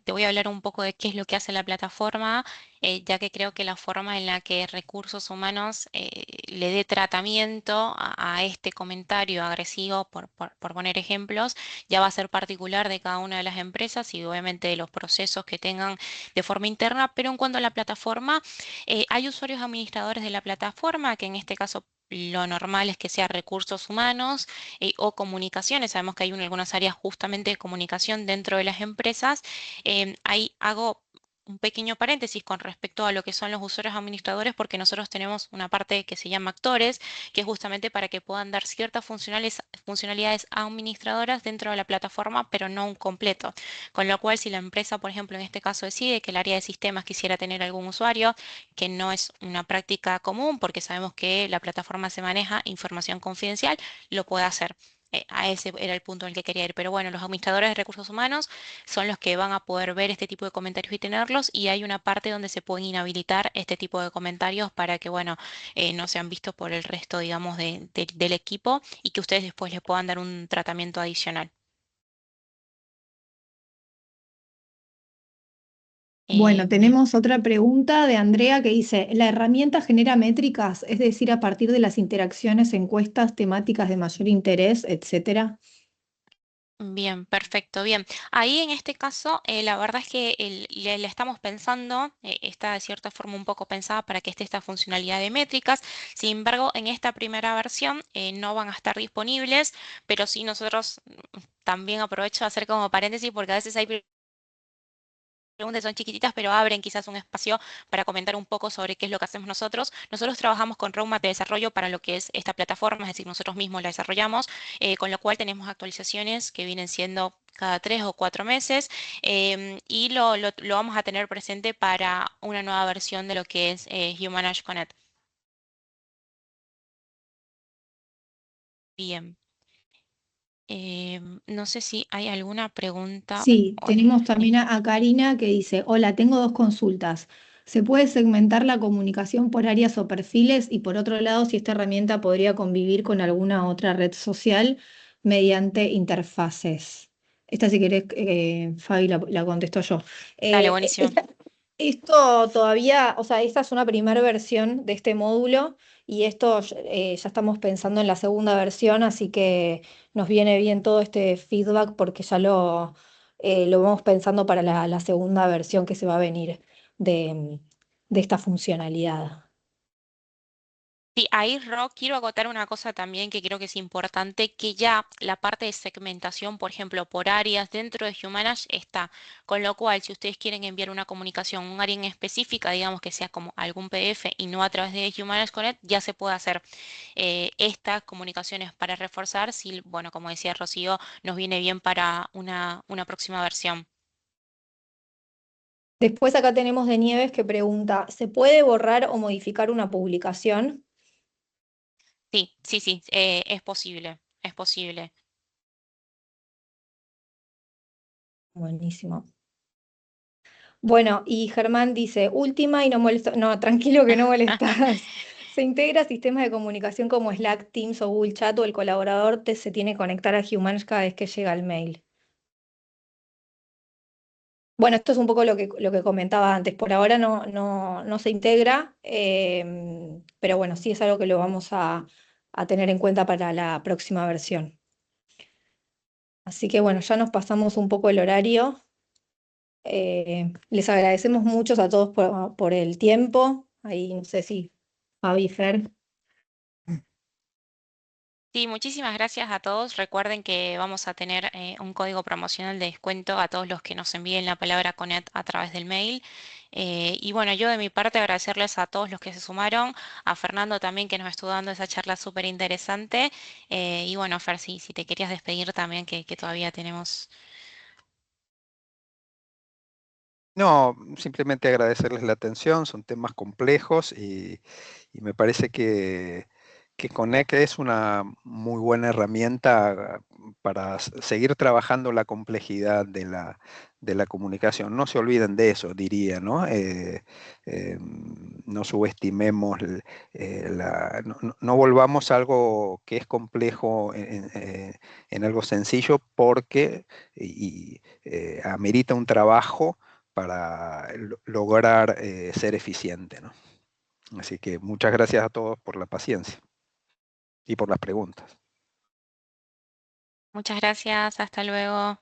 te voy a hablar un poco de qué es lo que hace la plataforma, ya que creo que la forma en la que recursos humanos le dé tratamiento a este comentario agresivo, por poner ejemplos, ya va a ser particular de cada una de las empresas y obviamente de los procesos que tengan de forma interna, pero en cuanto a la plataforma, hay usuarios administradores de la plataforma, que en este caso lo normal es que sea recursos humanos o comunicaciones. Sabemos que hay algunas áreas justamente de comunicación dentro de las empresas. Ahí hago un pequeño paréntesis con respecto a lo que son los usuarios administradores, porque nosotros tenemos una parte que se llama actores, que es justamente para que puedan dar ciertas funcionalidades administradoras dentro de la plataforma, pero no un completo. Con lo cual, si la empresa, por ejemplo, en este caso decide que el área de sistemas quisiera tener algún usuario, que no es una práctica común, porque sabemos que la plataforma se maneja información confidencial, lo puede hacer. A ese era el punto en el que quería ir. Pero bueno, los administradores de recursos humanos son los que van a poder ver este tipo de comentarios y tenerlos. Y hay una parte donde se pueden inhabilitar este tipo de comentarios para que, bueno, no sean vistos por el resto, digamos, del equipo y que ustedes después les puedan dar un tratamiento adicional. Bueno, Bien. tenemos otra pregunta de Andrea que dice, ¿la herramienta genera métricas, es decir, a partir de las interacciones, encuestas, temáticas de mayor interés, etcétera? Bien, perfecto, bien. Ahí en este caso, la verdad es que le estamos pensando, está de cierta forma un poco pensada para que esté esta funcionalidad de métricas. Sin embargo, en esta primera versión no van a estar disponibles, pero sí nosotros también aprovecho de hacer como paréntesis porque a veces hay preguntas son chiquititas, pero abren quizás un espacio para comentar un poco sobre qué es lo que hacemos nosotros. Nosotros trabajamos con roadmap de desarrollo para lo que es esta plataforma, es decir, nosotros mismos la desarrollamos, con lo cual tenemos actualizaciones que vienen siendo cada 3 o 4 meses y lo vamos a tener presente para una nueva versión de lo que es Humanish Connect. Bien. No sé si hay alguna pregunta. Sí, Hoy, tenemos también a Karina que dice, hola, tengo dos consultas. ¿Se puede segmentar la comunicación por áreas o perfiles? Y por otro lado, si esta herramienta podría convivir con alguna otra red social mediante interfaces. Esta, si querés, Fabi, la contesto yo. dale, Eh, buenísimo. Esto todavía, o sea, esta es una primera versión de este módulo y esto ya estamos pensando en la segunda versión, así que nos viene bien todo este feedback porque ya lo vamos pensando para la segunda versión que se va a venir de, de esta funcionalidad. Sí, ahí, Ro, quiero acotar una cosa también que creo que es importante, que ya la parte de segmentación, por ejemplo, por áreas dentro de Humanash está, con lo cual, si ustedes quieren enviar una comunicación a un área en específica, digamos que sea como algún PDF y no a través de Humanash Connect, ya se puede hacer estas comunicaciones para reforzar, si, bueno, como decía Rocío, nos viene bien para una próxima versión. Después acá tenemos de Nieves que pregunta, ¿se puede borrar o modificar una publicación? Sí, sí, sí, es posible, es posible. Buenísimo. Bueno, y Germán dice, última y no molesta, no, tranquilo que no molestas. ¿Se integra a sistemas de comunicación como Slack, Teams o Google Chat o el colaborador se tiene que conectar a Humans cada vez que llega el mail? Bueno, esto es un poco lo que comentaba antes. Por ahora no se integra, pero bueno, sí es algo que lo vamos a tener en cuenta para la próxima versión. Así que bueno, ya nos pasamos un poco el horario. Les agradecemos mucho a todos por el tiempo. Ahí no sé si Fabi, Fer. Sí, muchísimas gracias a todos. Recuerden que vamos a tener un código promocional de descuento a todos los que nos envíen la palabra CONET a través del mail. Y bueno, yo de mi parte agradecerles a todos los que se sumaron, a Fernando también que nos estuvo dando esa charla súper interesante. Y bueno, Fer, si te querías despedir también, que todavía tenemos. No, simplemente agradecerles la atención, son temas complejos y me parece que Connect es una muy buena herramienta para seguir trabajando la complejidad de la comunicación. No se olviden de eso, diría, ¿no? No subestimemos, no volvamos algo que es complejo en algo sencillo porque amerita un trabajo para lograr ser eficiente, ¿no? Así que muchas gracias a todos por la paciencia y por las preguntas. Muchas gracias, hasta luego.